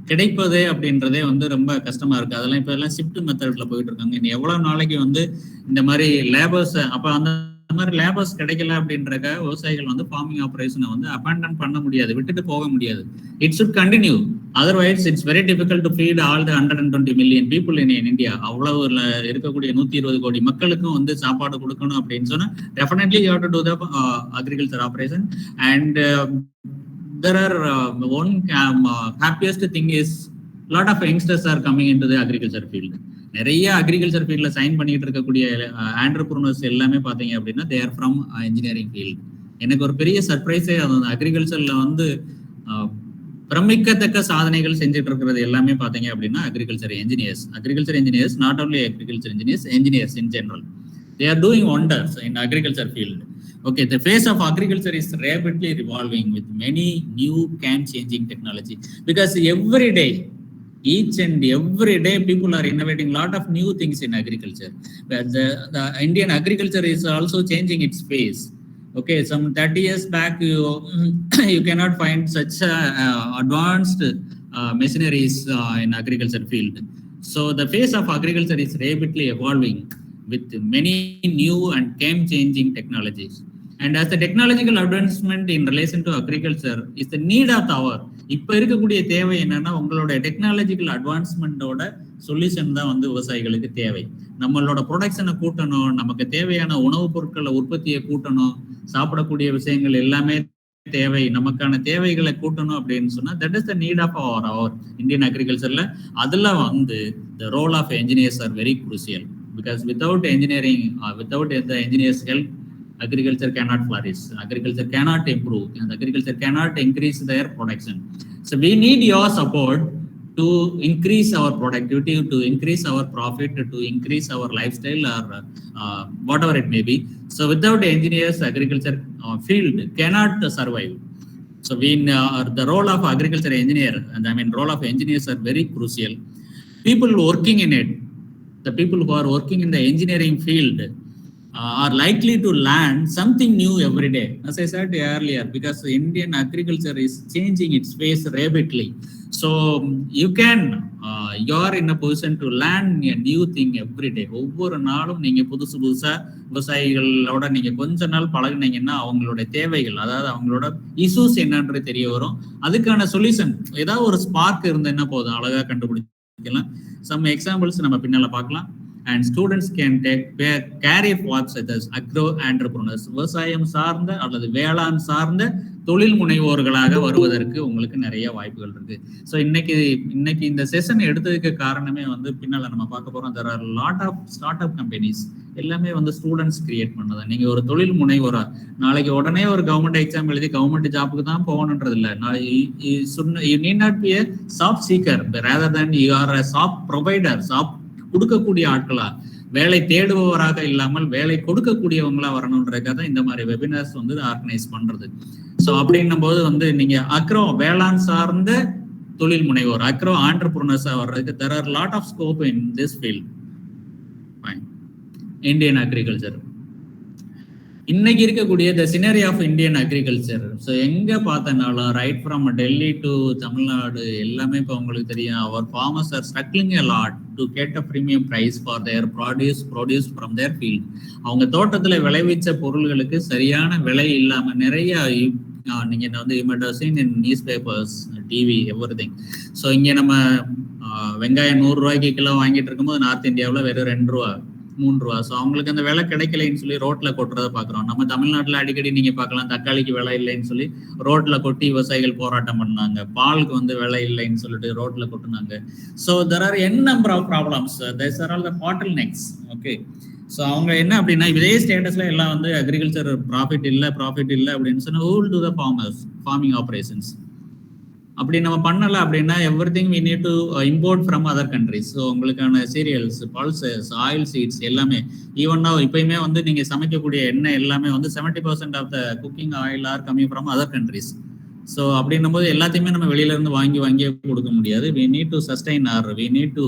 கிடைப்பது அப்படின்றதே வந்து ரொம்ப கஷ்டமா இருக்கு. அதெல்லாம் இப்ப எல்லாம் ஷிஃப்ட் மெத்தட்ல போயிட்டு இருக்காங்க. இன்னும் எவ்வளவு நாளைக்கு வந்து இந்த மாதிரி லேபர்ஸ், அப்ப அந்த மாதிரி லேபர்ஸ் கிடைக்கல அப்படின்றக்க விவசாயிகள் வந்து ஃபார்மிங் ஆபரேஷனை வந்து அபேண்டன் பண்ண முடியாது, விட்டுட்டு போக முடியாது. It should continue, otherwise it's very difficult to feed all the 120 million people in India. அவ்வளவு இருக்கக்கூடிய 120 கோடி மக்களுக்கும் வந்து சாப்பாடு கொடுக்கணும் அப்படின்னு சொன்னா definitely you have to to the agriculture operation. And there are one happiest thing is lot of youngsters are coming into the agriculture field. நிறைய அக்ரிகல்ச்சர் ஃபீல்ட்ல சைன் பண்ணிட்டு இருக்கக்கூடிய ஆண்டர்பிரினர்ஸ் எல்லாமே பாத்தீங்க அப்படின்னா they are from engineering field. எனக்கு ஒரு பெரிய சர்ப்ரைஸே அது அக்ரிகல்ச்சர்ல வந்து பிரமிக்கத்தக்க சாதனைகள் செஞ்சுட்டு இருக்கிறது எல்லாமே பாத்தீங்க அப்படின்னா agriculture engineers, not only agriculture engineers in general, they are doing wonders in agriculture field. Okay, the face of agriculture is rapidly revolving with many new game-changing technology because each and every day people are innovating a lot of new things in agriculture. But the Indian agriculture is also changing its face. Okay, some 30 years back you cannot find such advanced machineries in agriculture field. So the face of agriculture is rapidly evolving with many new and game-changing technologies. And as the technological advancement in relation to agriculture is the need of the hour. இப்ப இருக்கக்கூடிய தேவை என்னன்னா, உங்களோட technological அட்வான்ஸ்மெண்டோட solution தான் வந்து விவசாயிகளுக்கு தேவை. நம்மளோட ப்ரொடக்ஷனை கூட்டணும், நமக்கு தேவையான உணவுப் பொருட்களை உற்பத்தியை கூட்டணும், சாப்பிடக்கூடிய விஷயங்கள் எல்லாமே தேவை, நமக்கான தேவைகளை கூட்டணும் அப்படின்னு சொன்னா that is the need of our Indian அக்ரிகல்ச்சர்ல. அதுல வந்து the role of engineers are very crucial because without engineering, without the engineers' help, agriculture cannot flourish, agriculture cannot improve, and agriculture cannot increase their production. So we need your support to increase our productivity, to increase our profit, to increase our lifestyle, or whatever it may be. So without engineers, agriculture field cannot survive. So the role of agriculture engineer, and I mean role of engineers are very crucial. People working in it, the people who are working in the engineering field are likely to learn something new every day, as I said earlier, because Indian agriculture is changing its face rapidly. So you are in a position to learn a new thing every day. ஒவ்வொரு நாளும் நீங்க புதுசா விவசாயிகளோட நீங்க கொஞ்ச நாள் பழகுனீங்கன்னா அவங்களோட தேவைகள், அதாவது அவங்களோட இஷ்யூஸ் என்னன்றது தெரிய வரும். அதுக்கான சொல்யூஷன் ஏதாவது ஒரு ஸ்பார்க் இருந்து என்ன போதும், அழகா கண்டுபிடிக்கலாம். சம் எக்ஸாம்பிள்ஸ் நம்ம பின்னால பார்க்கலாம். and students can take career paths such as agro entrepreneurs. விவசாயம் சார்ந்த அல்லது வேளாண் சார்ந்த தொழில் முனைவோர்களாக வருவதற்கு உங்களுக்கு நிறைய வாய்ப்புகள் இருக்கு. ஸோ இன்னைக்கு இந்த செஷன் எடுத்ததுக்கு காரணமே வந்து பின்னால நம்ம பார்க்க போறோம். there are lot of startup companies எல்லாமே வந்து ஸ்டூடெண்ட்ஸ் கிரியேட் பண்ணது. நீங்க ஒரு தொழில் முனைவோரா நாளைக்கு உடனே ஒரு கவர்மெண்ட் எக்ஸாம் எழுதி கவர்மெண்ட் ஜாப்புக்கு தான் போகணுன்றது இல்லை. you need not be a job seeker rather than you are a job provider. Job கொடுக்கக்கூடிய ஆட்களா, வேலை தேடுபவராக இல்லாமல் வேலை கொடுக்கக்கூடியவங்களா வரணுன்றதுக்காக தான் இந்த மாதிரி வெபினார்ஸ் வந்து ஆர்கனைஸ் பண்றது. ஸோ அப்படின்னும் போது வந்து நீங்க அக்ரோ வேளாண் சார்ந்த தொழில் முனைவோர், அக்ரோ ஆண்டர்பிரினர்ஸா வர்றதுக்கு there are lot of scope in this field. Fine. Indian agriculture இன்னைக்கு இருக்கக்கூடிய the scenery of Indian agriculture. So எங்க பார்த்தனாலும் right from Delhi to Tamil Nadu எல்லாமே இப்போ உங்களுக்கு தெரியும். Our farmers are struggling a lot to get a premium price for their produce from their field. அவங்க தோட்டத்துல விளைவிச்ச பொருள்களுக்கு சரியான விலை இல்லாம நிறைய நீங்க வந்து news papers, TV, everything. So இங்க நம்ம வெங்காயம் 100 ரூபாய்க்கு கிலோ வாங்கிட்டு இருக்கும்போது நார்த் இந்தியாவில் வெறும் 2 ரூபா 3 ரூபா. ஸோ அவங்களுக்கு அந்த விலை கிடைக்கலைன்னு சொல்லி ரோட்ல கொட்டுறதை பாக்குறோம். நம்ம தமிழ்நாட்டில் அடிக்கடி நீங்க பார்க்கலாம், தக்காளிக்கு விலை இல்லைன்னு சொல்லி ரோட்ல கொட்டி விவசாயிகள் போராட்டம் பண்ணாங்க. பாலுக்கு வந்து விலை இல்லைன்னு சொல்லிட்டு ரோட்ல கொட்டுனாங்க. So there are n number of problems. These are all the bottlenecks. Okay, so அவங்க என்ன அப்படின்னா இதே ஸ்டேட்டஸ்ல எல்லாம் வந்து அக்ரிகல்ச்சர் ப்ராஃபிட் இல்லை அப்படின்னு சொன்னா who will do the farming operations. அப்படி நம்ம பண்ணல அப்படின்னா everything we need to import from other countries. So உங்களுக்கான சீரியல்ஸ், பல்சஸ், ஆயில் சீட்ஸ் எல்லாமே ஈவன்னா இப்பயுமே வந்து நீங்க சமைக்கக்கூடிய எண்ணெய் எல்லாமே வந்து 70% of the cooking oil are coming from other countries. So அப்படின்னும் போது எல்லாத்தையுமே நம்ம வெளியில இருந்து வாங்கியே கொடுக்க முடியாது. we need to sustain or we need to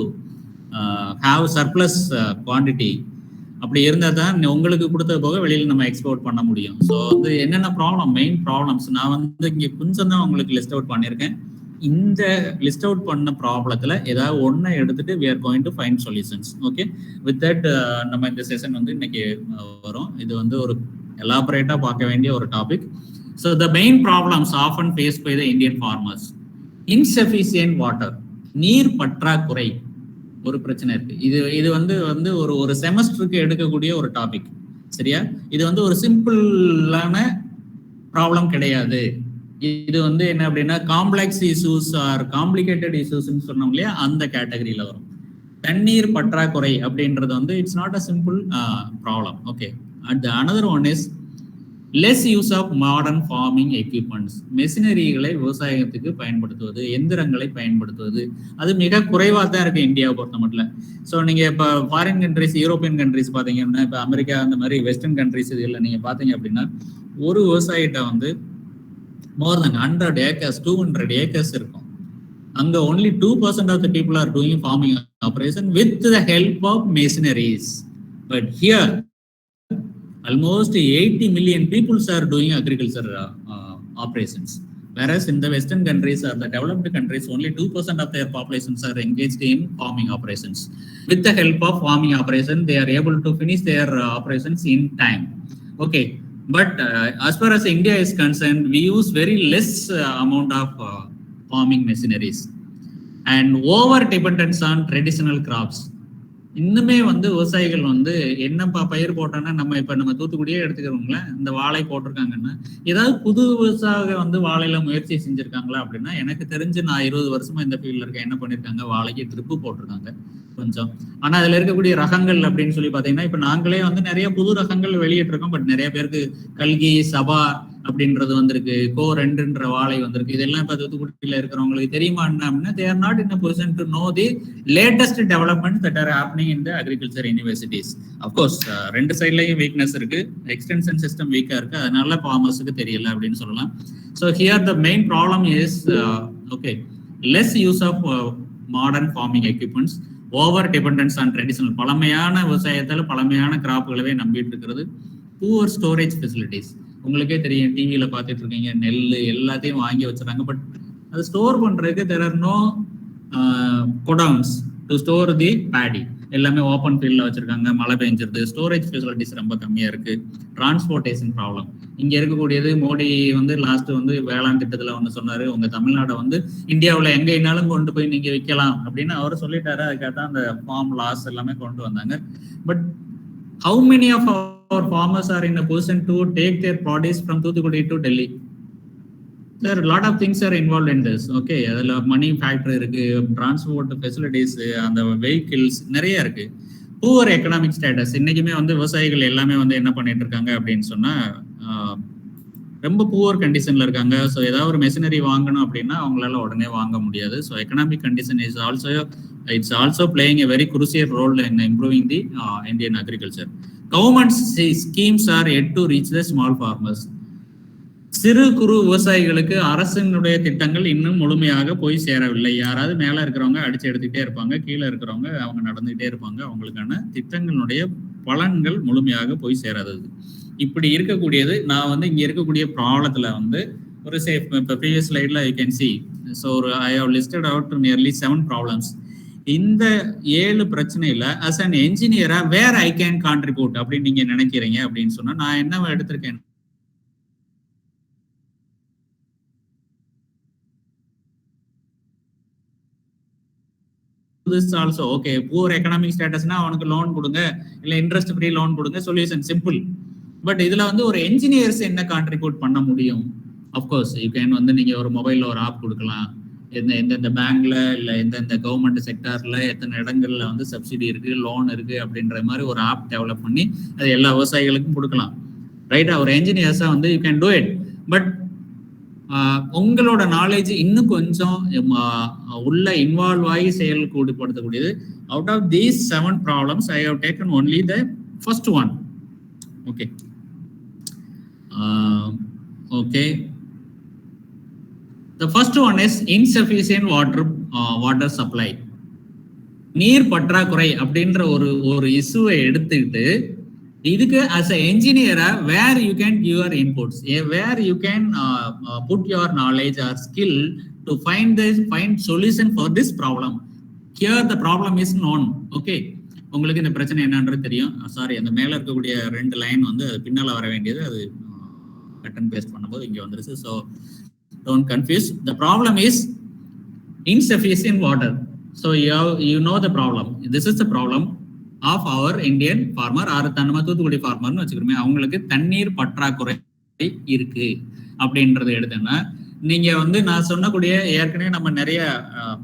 have surplus quantity. அப்படி இருந்தால் தான் உங்களுக்கு கொடுத்தது போக வெளியில நம்ம எக்ஸ்போர்ட் பண்ண முடியும். ஸோ வந்து என்னென்ன மெயின் ப்ராப்ளம்ஸ் நான் வந்து இங்கே கொஞ்சம் தான் உங்களுக்கு லிஸ்ட் அவுட் பண்ணியிருக்கேன். இந்த லிஸ்ட் அவுட் பண்ண ப்ராப்ளத்தில் ஏதாவது ஒன்றை எடுத்துட்டு we are going to find solutions. Okay, with that நம்ம இந்த செஷன் வந்து இன்னைக்கு வரும். இது வந்து ஒரு எலாபரேட்டாக பார்க்க வேண்டிய ஒரு topic. So the main problems often face by the Indian farmers. Insufficient water, நீர் பற்றாக்குறை ஒரு பிரச்சனை இருக்கு. இது வந்து ஒரு செமஸ்டருக்கு எடுக்கக்கூடிய ஒரு டாபிக். சரியா, இது வந்து ஒரு சிம்பிளான ப்ராப்ளம் கிடையாது. இது வந்து என்ன அப்படின்னா காம்ப்ளெக்ஸ் இஷ்யூஸ் ஆர் காம்ப்ளிகேட்டட் இஷ்யூஸ்ன்னு சொன்னோம் இல்லையா, அந்த கேட்டகரியில வரும். தண்ணீர் பற்றாக்குறை அப்படின்றது வந்து it's not a simple problem. Okay, and another one is less use of modern farming equipments. மெஷினரிகளை விவசாயத்துக்கு பயன்படுத்துவது, எந்திரங்களை பயன்படுத்துவது அது மிக குறைவாக தான் இருக்கு இந்தியாவை பொறுத்த மட்டும். ஸோ நீங்க இப்போ ஃபாரின் கண்ட்ரிஸ், யூரோப்பியன் கண்ட்ரிஸ் பார்த்தீங்கன்னா, இப்போ அமெரிக்கா அந்த மாதிரி வெஸ்டர்ன் கண்ட்ரிஸ் இதில் நீங்க பார்த்தீங்க அப்படின்னா ஒரு விவசாயிட்ட வந்து more than 100 acres, 200 acres இருக்கும். அங்க only 2% of the people are doing farming operation with the help of machineries. But here almost 80 million people are doing agriculture operations, whereas in the western countries or the developed countries only 2% of their populations are engaged in farming operations. With the help of farming operation they are able to finish their operations in time. Okay, but as far as India is concerned, we use very less amount of farming machineries and over dependence on traditional crops. இன்னுமே வந்து விவசாயிகள் வந்து என்னப்பா பயிர் போட்டோன்னா நம்ம தூத்துக்குடியே எடுத்துக்கிறோங்களா, இந்த வாழை போட்டிருக்காங்கன்னா ஏதாவது புது விவசாயிகள் வந்து வாழையில முயற்சி செஞ்சிருக்காங்களா அப்படின்னா எனக்கு தெரிஞ்சு நான் 20 வருஷமா இந்த ஃபீல்ட்ல இருக்கேன். என்ன பண்ணிருக்காங்க, வாழைக்கு ட்ரிப்பு போட்டிருக்காங்க கொஞ்சம். ஆனா அதுல இருக்கக்கூடிய ரகங்கள் அப்படின்னு சொல்லி பாத்தீங்கன்னா இப்ப நாங்களே வந்து நிறைய புது ரகங்கள் வெளியிட்டு இருக்கோம். பட் நிறைய பேருக்கு கல்கி, சபா அப்படின்றது வந்திருக்கு, கோ 2ன்ற வாழை வந்திருக்கு. இதெல்லாம் இப்ப தூத்துக்குடியில இருக்கிறவங்களுக்கு தெரியுமா அப்படின்னா they are not in a position to know the latest developments that are happening in the agriculture universities. Of course ரெண்டு சைட்லயும் வீக்னஸ் இருக்கு, எக்ஸ்டென்ஷன் சிஸ்டம் வீக்கா இருக்கு, அதனால ஃபார்மர்ஸுக்கு தெரியல அப்படின்னு சொல்லலாம். So here the main problem is okay, less use of modern farming equipments, over dependence on traditional, பழமையான விவசாயத்துல பழமையான கிராப்புகளவே நம்பிட்டு இருக்கிறது, poor storage facilities. உங்களுக்கே தெரியும், டிவியில பார்த்துட்டு இருக்கீங்க, நெல் எல்லாத்தையும் வாங்கி வச்சுறாங்க. பட் அது ஸ்டோர் பண்றதுக்கு there are no godowns to store the paddy. எல்லாமே ஓப்பன் ஃபீல்டில் வச்சிருக்காங்க, மழை பெஞ்சிருது, ஸ்டோரேஜ் ஃபெசிலிட்டிஸ் ரொம்ப கம்மியாக இருக்கு, டிரான்ஸ்போர்ட்டேஷன் ப்ராப்ளம். இங்கே இருக்கக்கூடியது மோடி வந்து லாஸ்ட் வந்து வேளாண் திட்டத்தில் ஒன்று சொன்னார், உங்கள் தமிழ்நாடை வந்து இந்தியாவில் எங்கேனாலும் கொண்டு போய் நீங்கள் விற்கலாம் அப்படின்னு அவர் சொல்லிட்டாரு. அதுக்காக தான் அந்த ஃபார்ம் லாஸ் எல்லாமே கொண்டு வந்தாங்க. But how many of our farmers are in a position to take their produce from Thuthukudi to Delhi? There are a lot of things are involved in this. Okay, adula money factor irukku, transport facilities, and the vehicles நிறைய இருக்கு. poor economic status இன்னைக்குமே வந்து விவசாயிகள் எல்லாமே வந்து என்ன பண்ணிட்டு இருக்காங்க அப்படின்னு சொன்னா ரொம்ப புவர் கண்டிஷன்ல இருக்காங்க. ஸோ ஏதாவது ஒரு மெஷினரி வாங்கணும் அப்படின்னா அவங்களால உடனே வாங்க முடியாது. So economic condition it's also playing a very crucial role in improving the Indian agriculture. Government schemes are yet to reach the small farmers. சிறு குறு விவசாயிகளுக்கு அரசினுடைய திட்டங்கள் இன்னும் முழுமையாக போய் சேரவில்லை. யாராவது மேல இருக்கிறவங்க அடிச்சு எடுத்துக்கிட்டே இருப்பாங்க, கீழே இருக்கிறவங்க அவங்க நடந்துகிட்டே இருப்பாங்க. அவங்களுக்கான திட்டங்களுடைய பலன்கள் முழுமையாக போய் சேராதது. இப்படி இருக்கக்கூடியது நான் வந்து இங்க இருக்கக்கூடிய ப்ராப்ளத்துல வந்து ஒரு சேஃப் இப்போ ப்ரீவியஸ் ஸ்லைட்ல you can see. So I have listed out nearly 7 problems. இந்த 7 பிரச்சனையில அஸ் அன் என்ஜினியரா வேர் ஐ கேன் கான்ட்ரிபியூட் அப்படின்னு நீங்க நினைக்கிறீங்க அப்படின்னு சொன்னா நான் என்ன எடுத்திருக்கேன், ஆல்சோ ஓகே புவர் எக்கனாமிக் ஸ்டேட்டஸ்னா அவனுக்கு லோன் கொடுங்க, இல்லை இன்ட்ரெஸ்ட் ஃப்ரீ லோன் கொடுங்க, சொல்யூஷன் சிம்பிள். பட் இதுல வந்து ஒரு என்ஜினியர்ஸ் என்ன கான்ட்ரிபியூட் பண்ண முடியும்? அப்கோர்ஸ் யூ கேன் வந்து நீங்க ஒரு மொபைல்ல ஒரு ஆப் கொடுக்கலாம், எந்தெந்த பேங்க்ல இல்லை எந்தெந்த கவர்மெண்ட் செக்டார்ல எத்தனை இடங்கள்ல வந்து சப்சிடி இருக்கு, லோன் இருக்கு அப்படின்ற மாதிரி ஒரு ஆப் டெவலப் பண்ணி அது எல்லா விவசாயிகளுக்கும் கொடுக்கலாம். ரைட்டா? ஒரு என்ஜினியர்ஸா வந்து you can do it. But உங்களோட நாலேஜ் இன்னும் கொஞ்சம் உள்ள இன்வால்வ் ஆகி செயல்படுத்தக்கூடியது. Out of these 7 problems I have taken only the first one. Okay okay, the first one is insufficient water supply. நீர் பற்றாக்குறை அப்படின்ற ஒரு இஷ்யூவை எடுத்துக்கிட்டு இதுக்கு as a engineer where you can give your inputs, where you can put your knowledge or skill to find solution for this problem. Here the problem is known. Okay, உங்களுக்கு இந்த பிரச்சனை என்னன்றது தெரியும். சாரி, அந்த மேல இருக்கக்கூடிய 2 லைன் வந்து அது பின்னால வர வேண்டியது, அது கட் அண்ட் பேஸ்ட் பண்ணும்போது இங்க வந்துருச்சு. So don't confuse. The problem is insufficient water. So you know the problem. This is the problem of our Indian farmer or நம்ம தூத்துக்குடி ஃபார்மர்னு வச்சுக்கிறோமே, அவங்களுக்கு தண்ணீர் பற்றாக்குறை இருக்கு அப்படின்றது எடுத்தேன்னா நீங்க வந்து நான் சொன்னக்கூடிய ஏற்கனவே நம்ம நிறைய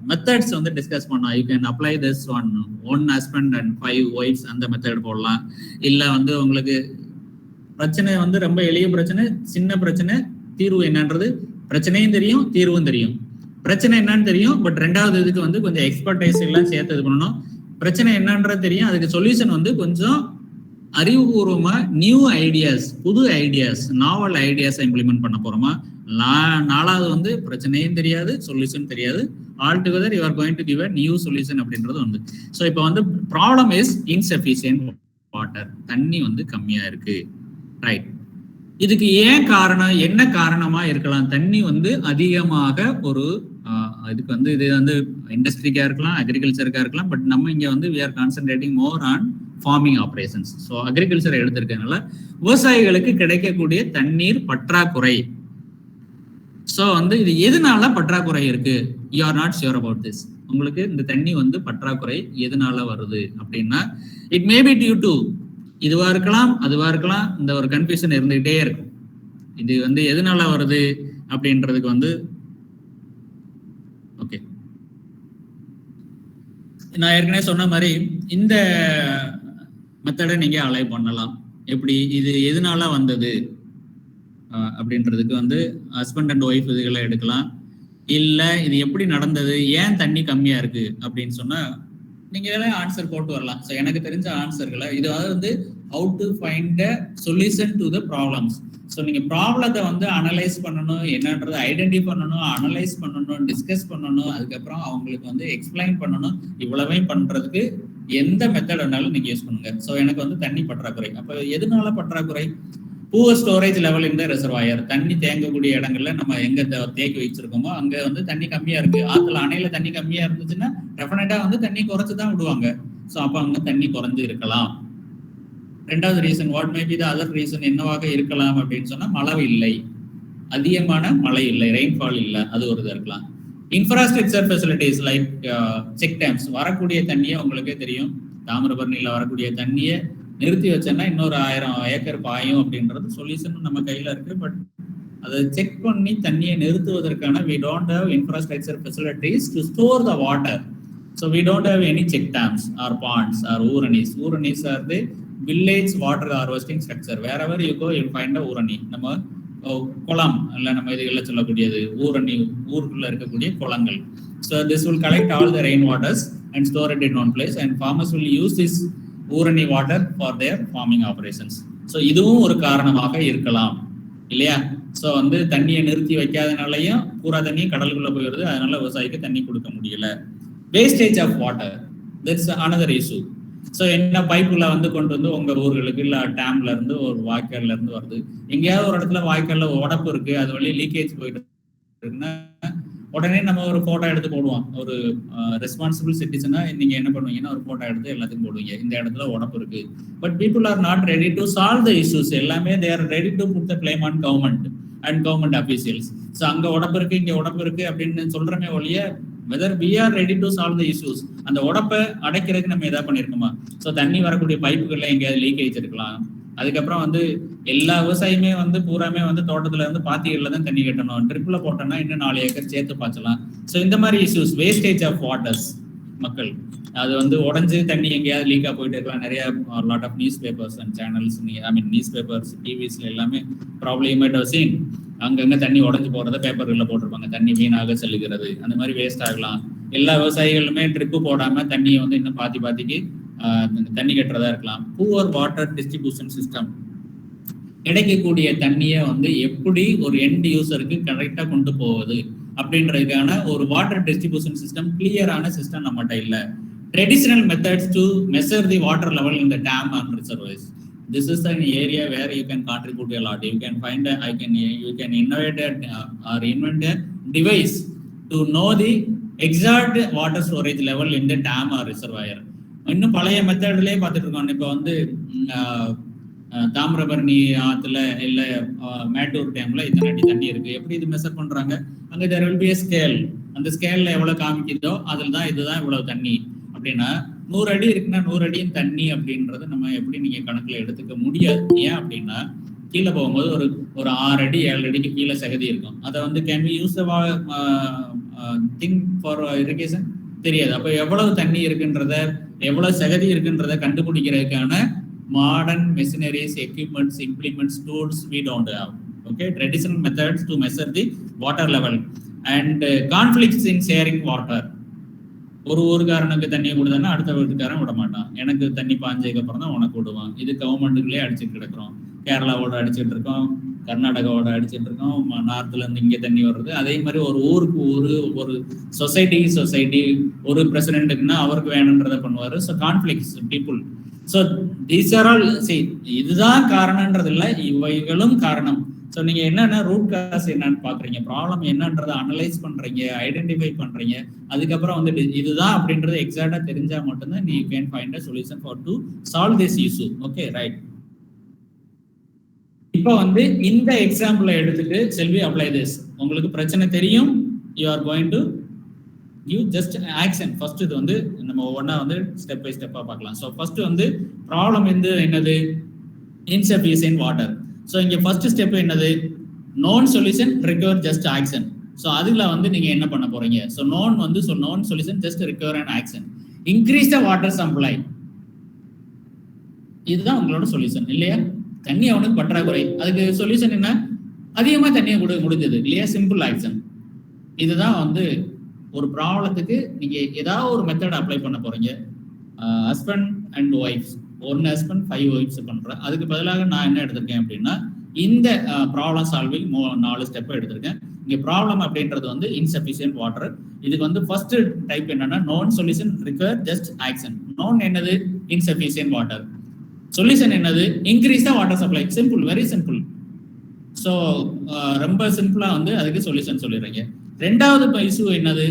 மெத்தட்ஸ் வந்து டிஸ்கஸ் பண்ணோம். You can apply this one husband and 5 wives அந்த மெத்தட் போடலாம். இல்லை வந்து உங்களுக்கு பிரச்சனை வந்து ரொம்ப எளிய பிரச்சனை, சின்ன பிரச்சனை, தீர்வு என்னன்றது பிரச்சனையும் தெரியும், தீர்வும் தெரியும். பிரச்சனை என்னன்னு தெரியும், பட் 2வது இதுக்கு வந்து கொஞ்சம் எக்ஸ்பர்டைஸ் எல்லாம் சேர்த்து இது பண்ணணும். பிரச்சனை என்னன்றது தெரியும், அதுக்கு சொல்யூஷன் வந்து கொஞ்சம் அறிவுபூர்வமா நியூ ஐடியாஸ், புது ஐடியாஸ், நாவல் ஐடியாஸ் இம்ப்ளிமெண்ட் பண்ண போறோமா. 4வது வந்து பிரச்சனையும் தெரியாது, சொல்யூஷன் தெரியாது, all together you are going to give a new solution அப்படின்றது வந்து. ஸோ இப்போ வந்து ப்ராப்ளம் இஸ் இன்சஃபிஷியன்ட் வாட்டர், தண்ணி வந்து கம்மியா இருக்கு. ரைட், இதுக்கு ஏன் காரணம், என்ன காரணமா இருக்கலாம்? தண்ணி வந்து அதிகமாக ஒரு இதுக்கு வந்து இது வந்து இண்டஸ்ட்ரிக்கா இருக்கலாம், அக்ரிகல்ச்சருக்கா இருக்கலாம். பட் நம்ம இங்க வந்து we are concentrating more on farming operations. So agriculture எடுத்திருக்கனால விவசாயிகளுக்கு கிடைக்கக்கூடிய தண்ணீர் பற்றாக்குறை. ஸோ வந்து இது எதனால பற்றாக்குறை இருக்கு? You are not sure about this. உங்களுக்கு இந்த தண்ணி வந்து பற்றாக்குறை எதனால வருது அப்படின்னா it may be due to இதுவா இருக்கலாம், அதுவா இருக்கலாம். இந்த ஒரு கன்ஃபியூஷன் இருந்துகிட்டே இருக்கும். இது வந்து எதனால வருது அப்படின்றதுக்கு வந்து ஓகே, நான் ஏற்கனவே சொன்ன மாதிரி இந்த மெத்தடை நீங்க அலை பண்ணலாம். எப்படி இது எதனால வந்தது அப்படின்றதுக்கு வந்து ஹஸ்பண்ட் அண்ட் ஒய்ஃப் இதுகளை எடுக்கலாம். இல்ல இது எப்படி நடந்தது, ஏன் தண்ணி கம்மியா இருக்கு அப்படின்னு சொன்னா நீங்க இதெல்லாம் ஆன்சர் போட்டு வரலாம். ஸோ எனக்கு தெரிஞ்ச ஆன்சர்களை இது வந்து how to find the solution to the problems. So நீங்க ப்ராப்ளத்தை வந்து அனலைஸ் பண்ணணும், என்னன்றதை ஐடென்டிஃபை பண்ணணும், அனலைஸ் பண்ணணும், டிஸ்கஸ் பண்ணணும், அதுக்கப்புறம் அவங்களுக்கு வந்து எக்ஸ்பிளைன் பண்ணணும். இவ்வளவே பண்றதுக்கு எந்த மெத்தட் வேணாலும் நீங்க யூஸ் பண்ணுங்க. ஸோ எனக்கு வந்து தண்ணி பற்றாக்குறை. அப்போ எதனால பற்றாக்குறை? பூவர் ஸ்டோரேஜ் லெவல் இந்த ரெசர்வாயர், தண்ணி தேங்கக்கூடிய இடங்கள்ல நம்ம எங்க தேக்கி வச்சிருக்கோமோ அங்க வந்து தண்ணி கம்மியா இருக்கு. ஆத்துல அணையில தண்ணி கம்மியா இருந்துச்சுன்னா டெஃபினட்டா வந்து தண்ணி குறைச்சுதான் விடுவாங்க. ஸோ அப்போ அங்கே தண்ணி குறைஞ்சு இருக்கலாம். ரெண்டாவது reason, what may be the other reason என்னவாக இருக்கலாம் அப்படின்னு சொன்னா, மழை இல்லை, அதிகமான மழை இல்லை, ரெயின்ஃபால் இல்லை, அது ஒரு இது இருக்கலாம். இன்ஃப்ராஸ்ட்ரக்சர் ஃபெசிலிட்டிஸ் லைக் செக் டேம்ஸ், வரக்கூடிய தண்ணியை உங்களுக்கே தெரியும், தாமிரபரணியில் வரக்கூடிய தண்ணியை நிறுத்தி வச்சேன்னா இன்னொரு 1000 ஏக்கர் பாயும் அப்படின்றது சொல்யூஷன் நம்ம கையில் இருக்கு. பட் அதை செக் பண்ணி தண்ணியை நிறுத்துவதற்கான we don't have infrastructure facilities to store the water. So we don't have any check dams or ponds or ஊரணிஸ். ஊரணிஸ் are the village water harvesting structure. Wherever you go you'll find a ஊரணி. நம்ம குளம் இல்லை நம்ம இதுகளில் சொல்லக்கூடியது ஊரணி, ஊருக்குள்ள இருக்கக்கூடிய குளங்கள். So this will collect all the rain waters and store it in one place and farmers will use this ஊரணி water for their farming operations. So இதுவும் ஒரு காரணமாக இருக்கலாம் இல்லையா? ஸோ வந்து தண்ணியை நிறுத்தி வைக்காதனாலையும் பூரா தண்ணி கடலுக்குள்ள போயிடுது, அதனால விவசாயிக்கு தண்ணி கொடுக்க முடியல. Wastage of water, that's another issue. So என்ன பைப்புல வந்து கொண்டு வந்து உங்க ஊர்களுக்கு இல்லை டேம்ல இருந்து ஒரு வாய்க்கால்ல இருந்து வருது, எங்கேயாவது ஒரு இடத்துல வாய்க்கால்ல உடப்பு இருக்கு, அது வழியே லீக்கேஜ் போயிட்டு இருக்குன்னா உடனே நம்ம ஒரு போட்டோ எடுத்து போடுவோம். ஒரு ரெஸ்பான்சிபிள் சிட்டிசனா நீங்க என்ன பண்ணுவீங்கன்னா ஒரு போட்டோ எடுத்து எல்லாத்துக்கும் போடுவீங்க, இந்த இடத்துல உடப்பு இருக்கு. But people are not ready to solve the issues. எல்லாமே they are ready to put the blame on government and government officials. So அங்க உடப்பு இருக்கு, இங்க உடப்பு இருக்கு அப்படின்னு சொல்றமே ஒழிய whether we are ready to solve the issues. அந்த உடப்பை அடைக்கிறதுக்கு நம்ம எதாவது பண்ணிருக்கோமா? ஸோ தண்ணி வரக்கூடிய பைப்புகள்ல எங்கேயாவது லீக்கேஜ் இருக்கலாம். அதுக்கப்புறம் வந்து எல்லா விவசாயமே வந்து பூராமே வந்து தோட்டத்துல இருந்து பாத்திகள்ல தான் தண்ணி கட்டணும். ட்ரிப்ல போட்டோம்னா இன்னும் 4 ஏக்கர் சேர்த்து பாய்ச்சலாம். ஸோ இந்த மாதிரி இஷ்யூஸ், வேஸ்டேஜ் ஆஃப் வாட்டர்ஸ், மக்கள் அது வந்து உடஞ்சு தண்ணி எங்கேயாவது லீக்கா போயிட்டு இருக்கலாம். நிறைய lot of news papers and channels, news papers, டிவிஸ்ல எல்லாமே ப்ராப்ளம் சீன், அங்கங்க தண்ணி உடஞ்சு போறத பேப்பர்ல போட்டிருப்பாங்க, தண்ணி வீணாக செல்லுகிறது, அந்த மாதிரி வேஸ்ட் ஆகலாம். எல்லா விவசாயிகளுமே ட்ரிப்பு போடாம தண்ணியை வந்து இன்னும் பாத்திக்கு தண்ணி கட்டுறதா இருக்கலாம். புவர் வாட்டர் டிஸ்ட்ரிபியூஷன் சிஸ்டம், கிடைக்கக்கூடிய தண்ணியை வந்து எப்படி ஒரு எண்ட் யூசருக்கு கரெக்டா கொண்டு போவது அப்படின்றதுக்கான ஒரு வாட்டர் டிஸ்ட்ரிபியூஷன் சிஸ்டம், கிளியரான சிஸ்டம் நம்மகிட்ட இல்லை. Traditional methods to measure the water level in the dam and reservoirs. This is an area where you can contribute a lot. You can find you can innovate or invent a device to know the exact water storage level in the dam or reservoir. இன்னும் பழைய மெத்தட்லயே பார்த்துட்டு இருக்கோம். இப்போ வந்து தாமிரபரணி ஆத்துல இல்ல மேட்டூர் டேம்ல இத்தனை அடி தண்ணி இருக்கு, எப்படி இது மெஷர் பண்றாங்க? அங்க there will be a scale. அந்த ஸ்கேல்ல எவ்வளவு காமிக்குதோ அதுல தான் இதுதான் இவ்வளவு தண்ணி அப்படின்னா 100 அடி இருக்குன்னா 100 அடியும் தண்ணி அப்படின்றது நம்ம எப்படி நீங்க கணக்குல எடுத்துக்க முடியாது. ஏன் அப்படின்னா கீழே போகும்போது ஒரு 6 அடி 7 அடிக்கு கீழே சகதி இருக்கும். அதை வந்து can we use thing for irrigation தெரியாது. அப்போ எவ்வளவு தண்ணி இருக்குன்றத, எவ்வளவு சகதி இருக்குன்றத கண்டுபிடிக்கிறதுக்கான modern machineries, equipments, implements, tools we don't have. Okay, traditional methods to measure the water level and conflicts in sharing water. ஒரு ஊருக்காரனுக்கு தண்ணியை கொடுத்தானா அடுத்த வீட்டுக்காரன் விட மாட்டான். எனக்கு தண்ணி பாஞ்சதுக்கு அப்புறம் தான் உனக்கு விடுவான். இது கவர்மெண்ட்டுக்குள்ளே அடிச்சுட்டு கிடக்கிறோம். கேரளாவோட அடிச்சுட்டு இருக்கோம், கர்நாடகாவோட அடிச்சுட்டு இருக்கோம், நார்த்ல இருந்து இங்கே தண்ணி வர்றது. அதே மாதிரி ஒரு ஊருக்கு ஒரு சொசைட்டி ஒரு பிரசிடென்ட்டுக்குன்னா அவருக்கு வேணுன்றதை பண்ணுவாரு. So conflicts people. So these are all இதுதான் காரணம்ன்றது இல்லை, இவைகளும் காரணம். ஸோ நீங்க என்னன்னா ரூட் காஸ் என்னன்னு பாக்குறீங்க, ப்ராப்ளம் என்னன்றதை அனலைஸ் பண்றீங்க, ஐடென்டிஃபை பண்றீங்க. அதுக்கப்புறம் வந்து இதுதான் அப்படின்றது எக்ஸாக்டா தெரிஞ்சா மட்டும்தான் நீ can find a solution for to solve this issue. Okay, right. இப்போ வந்து இந்த எக்ஸாம்பிளை எடுத்துட்டு செல்வி அப்ளை திஸ். உங்களுக்கு பிரச்சனை தெரியும், you are going to give just action. First இது வந்து நம்ம ஒவ்வொன்றா வந்து ஸ்டெப் பை ஸ்டெப்பா பார்க்கலாம். ஸோ ஃபர்ஸ்ட் வந்து ப்ராப்ளம் வந்து என்னது, இன்சஃபிஷியன்ட் வாட்டர். ஸோ இங்கே ஃபர்ஸ்ட் ஸ்டெப் என்னது, known solution recover just action. So அதுல வந்து நீங்க என்ன பண்ண போறீங்க? So known solution just recover and action. Increase the water supply, இதுதான் உங்களோட சொல்யூஷன் இல்லையா? தண்ணி அவனுக்கு பற்றாக்குறை, அதுக்கு சொல்யூஷன் என்ன? அதிகமா தண்ணியை முடிஞ்சது இல்லையா? Simple action. இதுதான் வந்து ஒரு ப்ராப்ளத்துக்கு நீங்க ஏதாவது ஒரு மெத்தட் அப்ளை பண்ண போறீங்க. Husband and wives, 1 husband 5 wives பண்றேன். அதுக்கு பதிலாக நான் என்ன எடுத்திருக்கேன் அப்படின்னா இந்த ப்ராப்ளம் சால்விங் 4 ஸ்டெப் எடுத்திருக்கேன். இங்க ப்ராப்ளம் அப்படின்றது வந்து இன்சஃபிஷியன்ட் வாட்டர். இதுக்கு வந்து ஃபர்ஸ்ட் டைப் என்னன்னா known solution require just action. Known என்னது, இன்சஃபிஷியன்ட் வாட்டர். சொல்யூஷன் என்னது, increase the water supply. Simple, very simple. So ரொம்ப சிம்பிளா வந்து அதுக்கு சொல்யூஷன் சொல்லிடுறீங்க. ரெண்டாவது இஷ்யூ என்னது,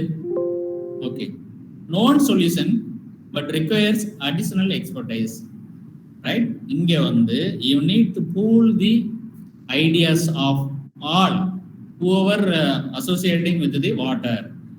okay, known solution but requires additional expertise. Right? இங்க வந்து you need to pool the ideas of all whoever associating with the water.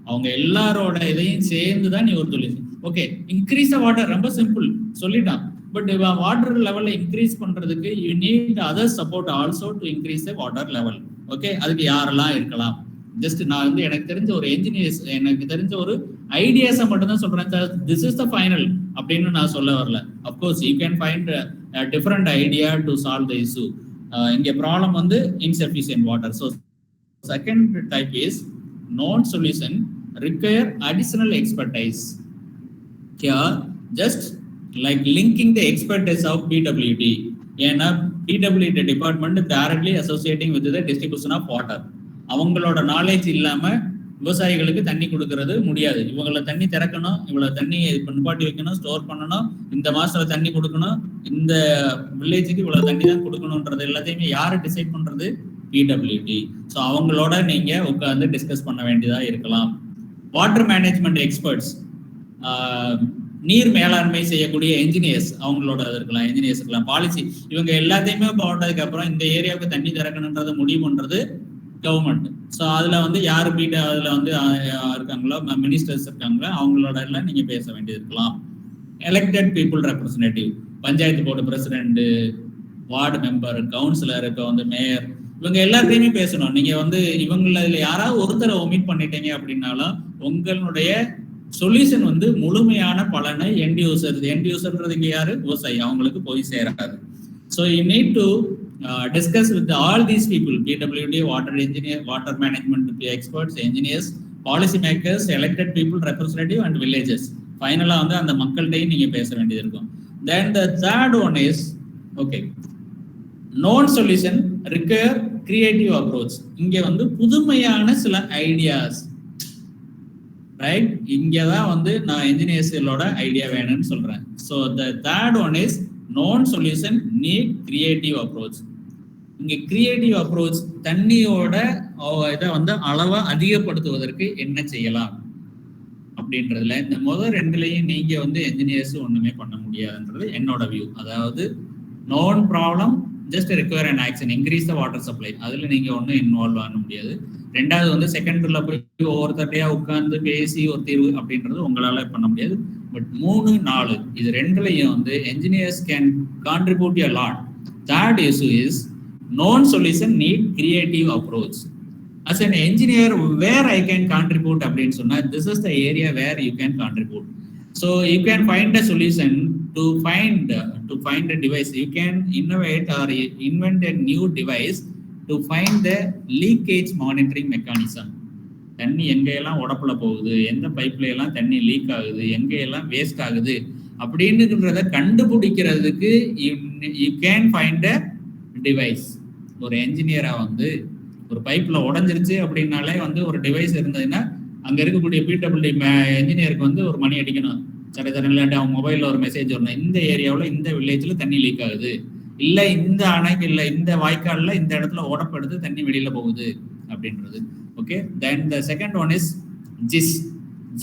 அவங்க எல்லாரோட இதையும் சேர்ந்து தான் நீ ஒரு solution. Okay, increase the water ரொம்ப சிம்பிள் சொல்லிட்டான். பட் வாட்டர் லெவலை இன்க்ரீஸ் பண்றதுக்கு you need other support also to increase the water level. Okay, அதுக்கு யாரெல்லாம் இருக்கலாம்? ஜஸ்ட் நான் வந்து எனக்கு தெரிஞ்ச ஒரு என்ஜினியர்ஸ், எனக்கு தெரிஞ்ச ஒரு ஐடியாஸை மட்டும் தான் சொல்றேன். திஸ் இஸ் த ஃபைனல் அப்படின்னு நான் சொல்ல வரல. Of course you can find different idea to solve the issue. இங்க ப்ராப்ளம் வந்து insufficient water. So second type is known solution require additional expertise. Here just like linking the expertise of PWD. ஏன்னா PWD department directly associating with the distribution of water. அவங்களோட knowledge இல்லாம விவசாயிகளுக்கு தண்ணி கொடுக்கறது முடியாது. இவங்களை தண்ணி திறக்கணும், இவ்வளவு தண்ணி நிப்பாட்டி வைக்கணும், ஸ்டோர் பண்ணணும், இந்த மாசத்துல தண்ணி கொடுக்கணும், இந்த வில்லேஜுக்கு இவ்வளவு தண்ணி தான் கொடுக்கணும்ன்றது எல்லாத்தையுமே யாரு டிசைட் பண்றது? PWD. ஸோ அவங்களோட நீங்க உட்காந்து டிஸ்கஸ் பண்ண வேண்டியதா இருக்கலாம். வாட்டர் மேனேஜ்மெண்ட் எக்ஸ்பர்ட்ஸ், நீர் மேலாண்மை செய்யக்கூடிய என்ஜினியர்ஸ், அவங்களோட இருக்கலாம், என்ஜினியர்ஸ் இருக்கலாம், பாலிசி, இவங்க எல்லாத்தையுமே போட்டதுக்கு அப்புறம் இந்த ஏரியாவுக்கு தண்ணி திறக்கணுன்றது முடிவு பண்றது கவர்மெண்ட். ஸோ அதுல வந்து யாரு அதுல வந்து இருக்காங்களோ, மினிஸ்டர்ஸ் இருக்காங்களோ, அவங்களோட எல்லாம் நீங்க பேச வேண்டியது இருக்கலாம். Elected people representative, panchayat board president, ward member, councillor, இப்போ வந்து மேயர், இவங்க எல்லாத்தையுமே பேசணும். நீங்க வந்து இவங்கள யாராவது ஒருத்தரை ஒமிட் பண்ணிட்டீங்க அப்படின்னாலும் உங்களுடைய சொல்யூஷன் வந்து முழுமையான பலனை எண்ட் யூசர்ன்றது இங்க யாரு? விவசாயி, அவங்களுக்கு போய் சேராது. So you need to discuss with all these people, PWD, water engineer, water management experts, engineers, policy makers, elected people representative and villages. ஃபைனலா வந்து அந்த மக்கள்கிட்டையும் நீங்க பேச வேண்டியது இருக்கும். Then the third one is okay, known solution require creative approach. இங்க வந்து புதுமையான சில ஐடியாஸ், ரைட்? இங்க தான் வந்து நான் என்ஜினியர்ஸோட ஐடியா வேணும்னு சொல்றேன். So the third one is known solution need creative approach. இங்க கிரியேட்டிவ் அப்ரோச், தண்ணியோட இதை வந்து அளவை அதிகப்படுத்துவதற்கு என்ன செய்யலாம் அப்படின்றதுல இந்த முதல் ரெண்டுலையும் நீங்க வந்து என்ஜினியர்ஸ் ஒண்ணுமே பண்ண முடியாதுன்றது என்னோட வியூ. அதாவது known problem just require an action, increase the water supply. அதுல நீங்க ஒன்றும் இன்வால்வ் ஆக முடியாது. ரெண்டாவது வந்து செகண்ட்ல போய் ஒவ்வொருத்தட்டையா உட்கார்ந்து பேசி ஒரு தீர்வு அப்படின்றது உங்களால பண்ண முடியாது. பட் 3, 4 இது ரெண்டுலையும் வந்து engineers can contribute a lot. Third issue is known solution need creative approach. As an engineer, where I can contribute அப்படின்னு சொன்னா, this is the area where you can contribute. So you can find a solution to find a device. You can innovate or invent a new device to find the leakage monitoring mechanism. தண்ணி எங்கெல்லாம் உடப்புல போகுது, எந்த பைப்ல எல்லாம் தண்ணி league ஆகுது, எங்கெல்லாம் waste ஆகுது அப்படின்றத கண்டுபிடிக்கிறதுக்கு you can find a device. ஒரு என்ஜினியரா வந்து ஒரு பைப்ல உடஞ்சிருச்சு அப்படின்னாலே வந்து ஒரு டிவைஸ் இருந்ததுன்னா அங்க இருக்கக்கூடிய PWD என்ஜினியருக்கு வந்து ஒரு மணி அடிக்கணும், சரி இல்லாட்டி அவங்க மொபைல்ல ஒரு மெசேஜ் வரணும், இந்த ஏரியாவில் இந்த வில்லேஜ்ல தண்ணி லீக் ஆகுது, இல்ல இந்த அணைக்கு இல்ல இந்த வாய்க்கால்ல இந்த இடத்துல உடப்படுது, தண்ணி வெளியில போகுது அப்படின்றது. Okay, then the second one is GIS,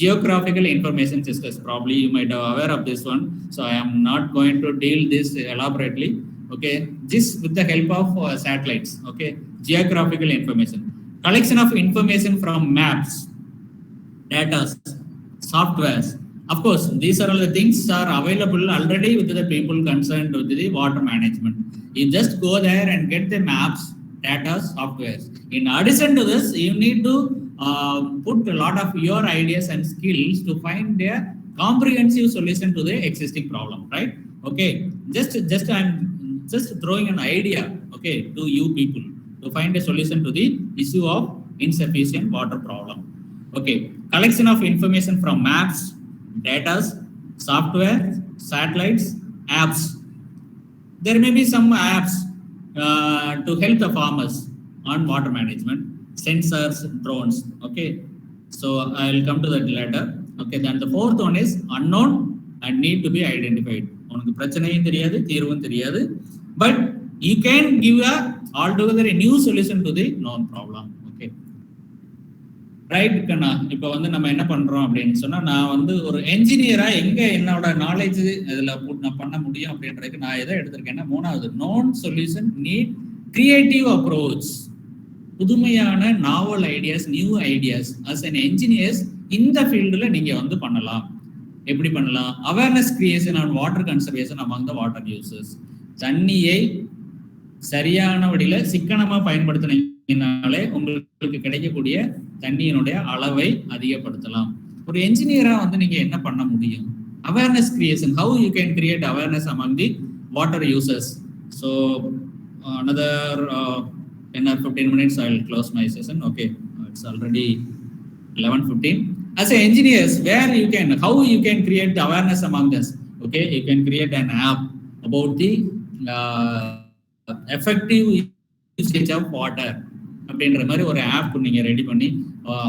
geographical information systems. Probably you might be aware of this one, so I am not going to deal this elaborately. Okay, GIS with the help of satellites. Okay, geographical information, collection of information from maps, data, softwares. Of course, these are all the things are available already with the people concerned with the water management. You just go there and get the maps, data, softwares. In addition to this, you need to put a lot of your ideas and skills to find a comprehensive solution to the existing problem, right? Okay, I'm just throwing an idea, okay, to you people to find a solution to the issue of insufficient water problem. Okay, collection of information from maps, data, software, satellites, apps. There may be some apps to help the farmers on water management, sensors, drones. Okay, so I will come to that later. Okay, then the fourth one is unknown and need to be identified. உனக்கு பிரச்சனையும் தெரியாது, தீர்வும் தெரியாது, but you can give a altogether a new solution to the known problem. Okay, right கண்ணா. இப்போ வந்து நம்ம என்ன பண்றோம் அப்படின்னு சொன்னா, நான் வந்து ஒரு என்ஜினியரா எங்க என்னோட நாலேஜ் இதுல நான் பண்ண முடியும் அப்படின்றதுக்கு நான் எதை எடுத்திருக்கேன்னா, 3வது known solution need creative approach. புதுமையான novel ideas, new ideas as an engineers இந்த ஃபீல்டுல நீங்க வந்து பண்ணலாம். எப்படி பண்ணலாம்? Awareness creation on water conservation among the water users. தண்ணியை சரியான வழியில சிக்கனமா பயன்படுத்தினாலே உங்களுக்கு கிடைக்கக்கூடிய தண்ணியினுடைய அளவை அதிகப்படுத்தலாம். ஒரு என்ஜினியரா வந்து நீங்க என்ன பண்ண முடியும்? Awareness creation, how you can create awareness among the water users. So another 10 or 15 minutes I will close my session. Okay, it's already 11:15. As an engineers, where you can, how you can create awareness among us? Okay, you can create an app about the effective usage of water அப்படின்ற மாதிரி ஒரு app நீங்க ready பண்ணி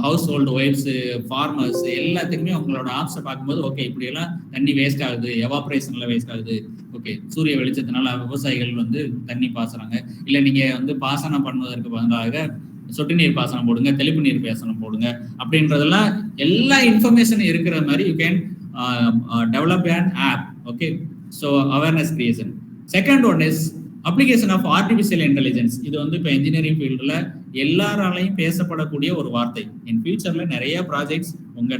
house hold wife's, farmers எல்லாத்துக்குமே உங்களோட ஆப்ஸை பார்க்கும்போது okay இப்படியெல்லாம் தண்ணி வேஸ்ட் ஆகுது, எவாப்ரேஷன்ல வேஸ்ட் ஆகுது, ஓகே சூரிய வெளிச்சத்தினால விவசாயிகள் வந்து தண்ணி பாசுறாங்க, இல்லை நீங்க வந்து பாசனம் பண்ணுவதற்கு பதிலாக சொட்டு நீர் பாசனம் போடுங்க, தெளிப்பு நீர் பாசனம் போடுங்க அப்படின்றதெல்லாம் எல்லா இன்ஃபர்மேஷன் இருக்கிற மாதிரி you can develop an app. Okay, so awareness creation. Second one is application of artificial intelligence. இது வந்து இப்போ இன்ஜினியரிங் ஃபீல்டில் எல்லாராலையும் பேசப்படக்கூடிய ஒரு வார்த்தை. இன் ஃபியூச்சர்ல நிறைய ப்ராஜெக்ட்ஸ்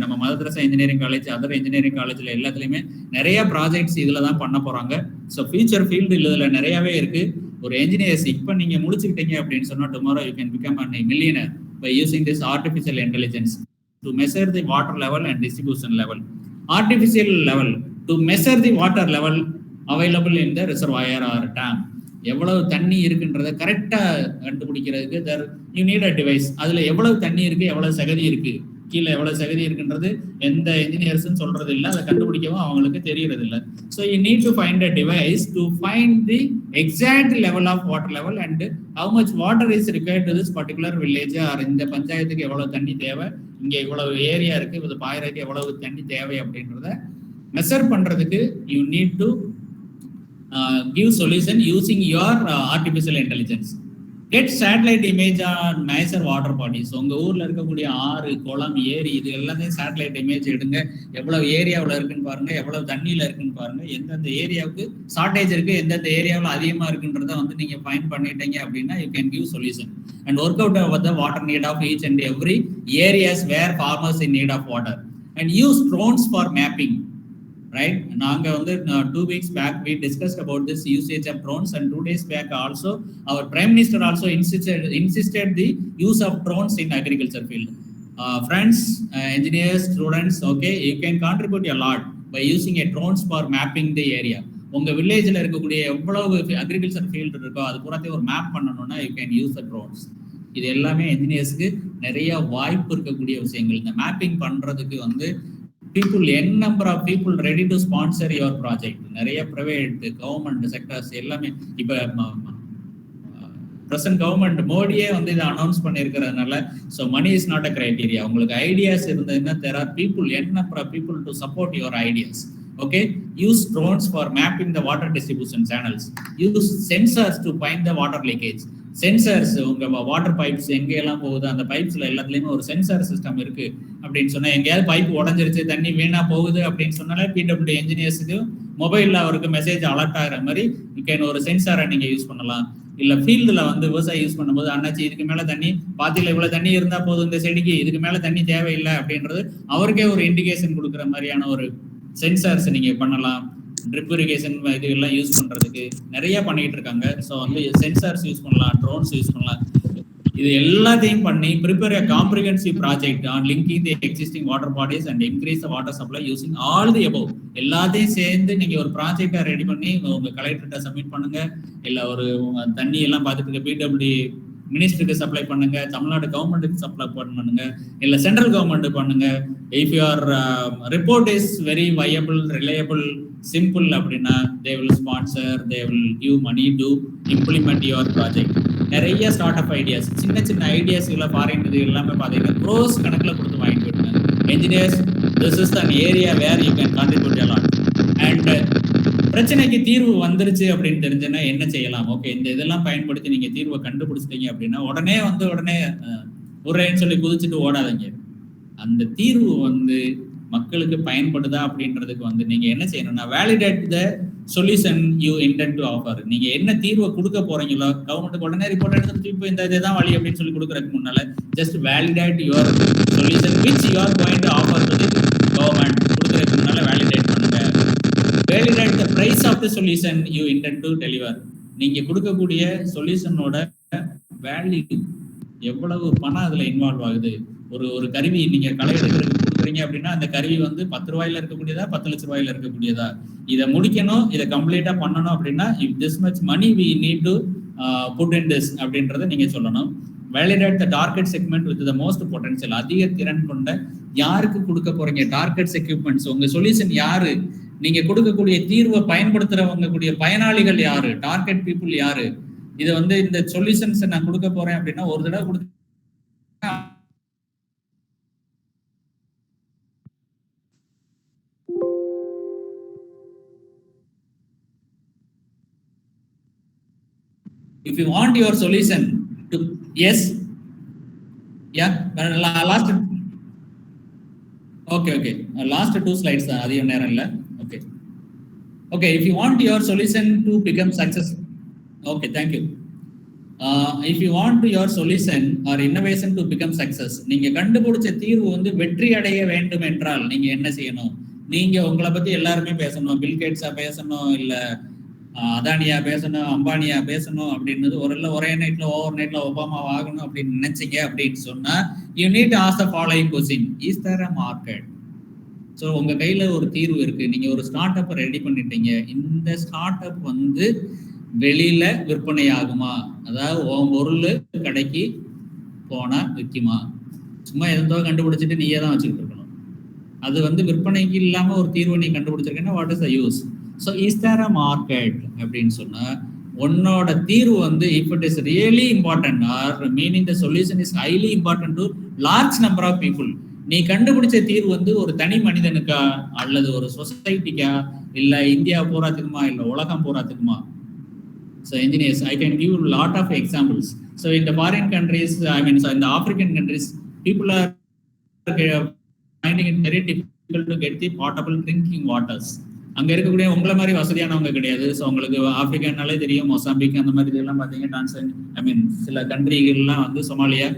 நம்ம மதரசா இன்ஜினியரிங் காலேஜ், அதர் இன்ஜினியரிங் காலேஜ்ல எல்லாத்துலயுமே நிறைய ப்ராஜெக்ட்ஸ் இதுல தான் பண்ண போறாங்க. ஸோ ஃபியூச்சர் ஃபீல்டு இதுல நிறையவே இருக்கு. ஒரு என்ஜினியர்ஸ் இப்போ நீங்க முடிச்சுக்கிட்டீங்க அப்படின்னு சொன்னா tomorrow you can become a millionaire by using this artificial intelligence to measure the water level and distribution level. Artificial level to measure the water level available in the reservoir or dam. எவ்வளவு தண்ணி இருக்குன்றத கரெக்டா கண்டுபிடிக்கிறதுக்கு you need a device. அதுல எவ்வளவு தண்ணி இருக்கு, எவ்வளவு சகதி இருக்கு, கீழே எவ்வளவு சகதி இருக்குன்றது எந்த இன்ஜினியர்ஸும் சொல்றது இல்லை, அதை கண்டுபிடிக்கவும் அவங்களுக்கு தெரியறது இல்லை. So you need to find a device to find the exact level of water level and how much water is required to this particular village or இந்த பஞ்சாயத்துக்கு எவ்வளவு தண்ணி தேவை, இங்க இவ்வளவு ஏரியா இருக்கு, இது பாயிரக்கு எவ்வளவு தண்ணி தேவை அப்படின்றத மெஷர் பண்றதுக்கு you need to give solution using your artificial intelligence. Get satellite image on nicer water bodies. உங்க ஊர்ல இருக்கக்கூடிய ஆறு, குளம், ஏரி இது எல்லாத்தையும் சேட்டலைட் இமேஜ் எடுங்க. எவ்வளவு ஏரியாவில் இருக்குன்னு பாருங்க, எவ்வளவு தண்ணியில இருக்குன்னு பாருங்க, எந்தெந்த ஏரியாவுக்கு ஷார்டேஜ் இருக்கு, எந்தெந்த ஏரியாவில் அதிகமா இருக்குன்றத வந்து நீங்க ஃபைண்ட் பண்ணிட்டீங்க அப்படின்னா you can give solution and work out the water need of each and every areas where farmers in need of water and use drones for mapping. Right, நாங்க வந்து 2 weeks back we discussed about this usage of drones and 2 days back also our prime minister also insisted the use of drones in agriculture field. Friends, engineers, students, okay, you can contribute a lot by using a drones for mapping the area. உங்க வில்லேஜ்ல இருக்கக்கூடிய எவ்வளவு agriculture field இருக்கோ அது பூராத்தையும் ஒரு map பண்ணணும்னா you can use the drones. இது எல்லாமே என்ஜினியர்ஸ்க்கு நிறைய வாய்ப்பு இருக்கக்கூடிய விஷயங்கள். இந்த மேப்பிங் பண்றதுக்கு வந்து people, n number of people ready to sponsor your project. நிறைய பிரைவேட், கவர்மெண்ட் செக்டர்ஸ் எல்லாமே இப்ப பிரசன்ட் கவர்மெண்ட் மோடியே வந்து இதை அனௌன்ஸ் பண்ணியிருக்கிறதுனால so money is not a criteria. உங்களுக்கு ஐடியாஸ் இருந்ததுன்னா there are people, n number of people to support your ideas. Okay, use drones for mapping the water distribution channels. Use sensors to find the water leakage. Sensors, உங்க water pipes எங்கெல்லாம் போகுது அந்த பைப்ஸ்ல எல்லாத்துலயுமே ஒரு sensor system இருக்கு அப்படின்னு சொன்னா, எங்கேயாவது பைப் உடஞ்சிருச்சு, தண்ணி வீணா போகுது அப்படின்னு சொன்னாலே பிடபிள்யூ இன்ஜினியர்ஸுக்கு மொபைல்ல அவருக்கு மெசேஜ் அலர்ட் ஆகிற மாதிரி ஒரு சென்சாரை நீங்க யூஸ் பண்ணலாம். இல்ல ஃபீல்டுல வந்து விவசாயம் யூஸ் பண்ணும்போது அண்ணாச்சி இதுக்கு மேல தண்ணி பாத்தியில இவ்வளவு தண்ணி இருந்தா போதும் இந்த செடிக்கு, இதுக்கு மேல தண்ணி தேவையில்லை அப்படின்றது அவருக்கே ஒரு இண்டிகேஷன் கொடுக்குற மாதிரியான ஒரு சென்சார்ஸ் நீங்க பண்ணலாம். ட்ரிப் இரிகேஷன் இது எல்லாம் யூஸ் பண்றதுக்கு நிறைய பண்ணிட்டு இருக்காங்க. ஸோ வந்து சென்சார்ஸ் யூஸ் பண்ணலாம், ட்ரோன்ஸ் யூஸ் பண்ணலாம். இது எல்லாத்தையும் பண்ணி prepare a comprehensive project on linking the existing water bodies and increase the water supply using all the above. எல்லாத்தையும் சேர்ந்து நீங்க ஒரு ப்ராஜெக்டை ரெடி பண்ணி உங்க கலெக்டர்கிட்ட சப்மிட் பண்ணுங்க. இல்ல ஒரு தண்ணி எல்லாம் பார்த்துட்டு இருக்க பிடபிள்யூ மினிஸ்டருக்கு சப்ளை பண்ணுங்க, தமிழ்நாடு கவர்மெண்ட்டுக்கு சப்ளை பண்ணுங்க, இல்ல சென்ட்ரல் கவர்மெண்ட் பண்ணுங்க. If your report is very viable, reliable, simple அப்படின்னா they will sponsor, they will give money to implement your project. நிறைய ஸ்டார்ட் அப் ஐடியாஸ், சின்ன சின்ன ஐடியாஸ் எல்லாம் ஃபாரின் இது எல்லாமே பார்த்தீங்கன்னா க்ரோஸ் கணக்கில் கொடுத்து வாங்கிட்டு போயிட்டாங்க. Engineers, this is an area where you can contribute a lot. And பிரச்சனைக்கு தீர்வு வந்துருச்சு அப்படின்னு தெரிஞ்சுன்னா என்ன செய்யலாம்? ஓகே, இந்த இதெல்லாம் பயன்படுத்தி நீங்க தீர்வை கண்டுபிடிச்சிட்டீங்க அப்படின்னா உடனே உடனே உரைன்னு சொல்லி குதிச்சுட்டு ஓடாதீங்க. அந்த தீர்வு வந்து மக்களுக்கு பயன்படுதா அப்படின்றதுக்கு வந்து நீங்க என்ன செய்யணும்னா validate the solution you intend to offer. நீங்க என்ன தீர்வை கொடுக்க போறீங்களோ கவர்மெண்ட்டுக்கு உடனே ரிப்போர்ட் எடுத்து இப்போ இந்த இதுதான் வழி அப்படின்னு சொல்லி கொடுக்கறதுக்கு முன்னால just validate your solution which you are going to offer to the government. கொடுக்கறதுக்கு முன்னால வேலிடேட் பண்ணுங்க. Validate the price of the solution you intend to deliver. நீங்க கொடுக்கக்கூடிய சொல்யூஷனோட வேல்யூ, எவ்வளவு பணம் அதுல இன்வால்வ் ஆகுது. ஒரு கருவி நீங்க களை எடுக்கிறதுக்கு கொடுக்குறீங்க அப்படின்னா அந்த கருவி வந்து 10 ரூபாயில இருக்கக்கூடியதா 10 லட்ச ரூபாயில இருக்கக்கூடியதா, இதை முடிக்கணும், இதை கம்ப்ளீட்டா பண்ணணும் அப்படின்னா if this much money we need to put in this அப்படின்றத நீங்க சொல்லணும். Validate the target segment with the most potential. அதிக திறன் கொண்ட யாருக்கு கொடுக்க போறீங்க டார்கெட்ஸ் எக்யூப்மெண்ட்ஸ், உங்க சொல்யூஷன் யாரு, நீங்க கொடுக்கக்கூடிய தீர்வை பயன்படுத்துறவங்க கூடிய பயனாளிகள் யாரு, டார்கெட் பீப்புள் யாரு. இதை வந்து இந்த சொல்யூஷன்ஸ் நான் கொடுக்க போறேன் அப்படின்னா ஒரு தடவை கொடுத்து if you want your solution to yes yeah last okay last 2 slides adiyum neram illa okay if you want your solution to become success okay thank you if you want your solution or innovation to become success, நீங்க கண்டுபிடிச்ச தீர்வு வந்து வெற்றி அடைய வேண்டும் என்றால் நீங்க என்ன செய்யணும்? நீங்க உங்களை பத்தி எல்லாருமே பேசணும், பில் கேட்ஸா பேசணும், இல்ல அதானியா பேசணும், அம்பானியா பேசணும் அப்படின்றது ஒரே நைட்ல ஓவர் நைட்ல ஒபாமா ஆகணும் அப்படின்னு நினைச்சீங்க அப்படின்னு சொன்னா you need to ask the following question, is there a market? So உங்க கையில ஒரு தீர்வு இருக்கு, நீங்க ஒரு ஸ்டார்ட் அப் ரெடி பண்ணிட்டீங்க, இந்த ஸ்டார்ட் அப் வந்து வெளியில விற்பனை ஆகுமா? அதாவது உன் பொருள் கடைக்கு போனா விற்குமா? சும்மா எதோ கண்டுபிடிச்சிட்டு நீயே தான் வச்சுக்கிட்டு இருக்கணும். அது வந்து விற்பனைக்கு இல்லாம ஒரு தீர்வை நீ கண்டுபிடிச்சிருக்கேன்னா what is the use? So is there a market அப்படின்னு சொன்னா உன்னோட தீர்வு வந்து if it is really important or meaning the solution is highly important to large number of people. நீ கண்டுபிடிச்ச தீர்வு வந்து ஒரு தனி மனிதனுக்கா அல்லது ஒரு சொசைட்டிக்கா இல்ல இந்தியா பூராத்துக்குமா இல்ல உலகம் பூராத்துக்குமா? So engineers, I can give a lot of examples. So in the foreign countries, in the African countries, people are finding it very difficult to get the potable drinking waters. அங்க இருக்கக்கூடிய உங்களை மாதிரி வசதியானவங்க கிடையாது. So உங்களுக்கு ஆப்பிரிக்கானாலே தெரியும், Mozambique அந்த மாதிரி இதெல்லாம் பார்த்தீங்க, டான்சன் சில கண்ட்ரிகள்லாம் வந்து சொமாலியா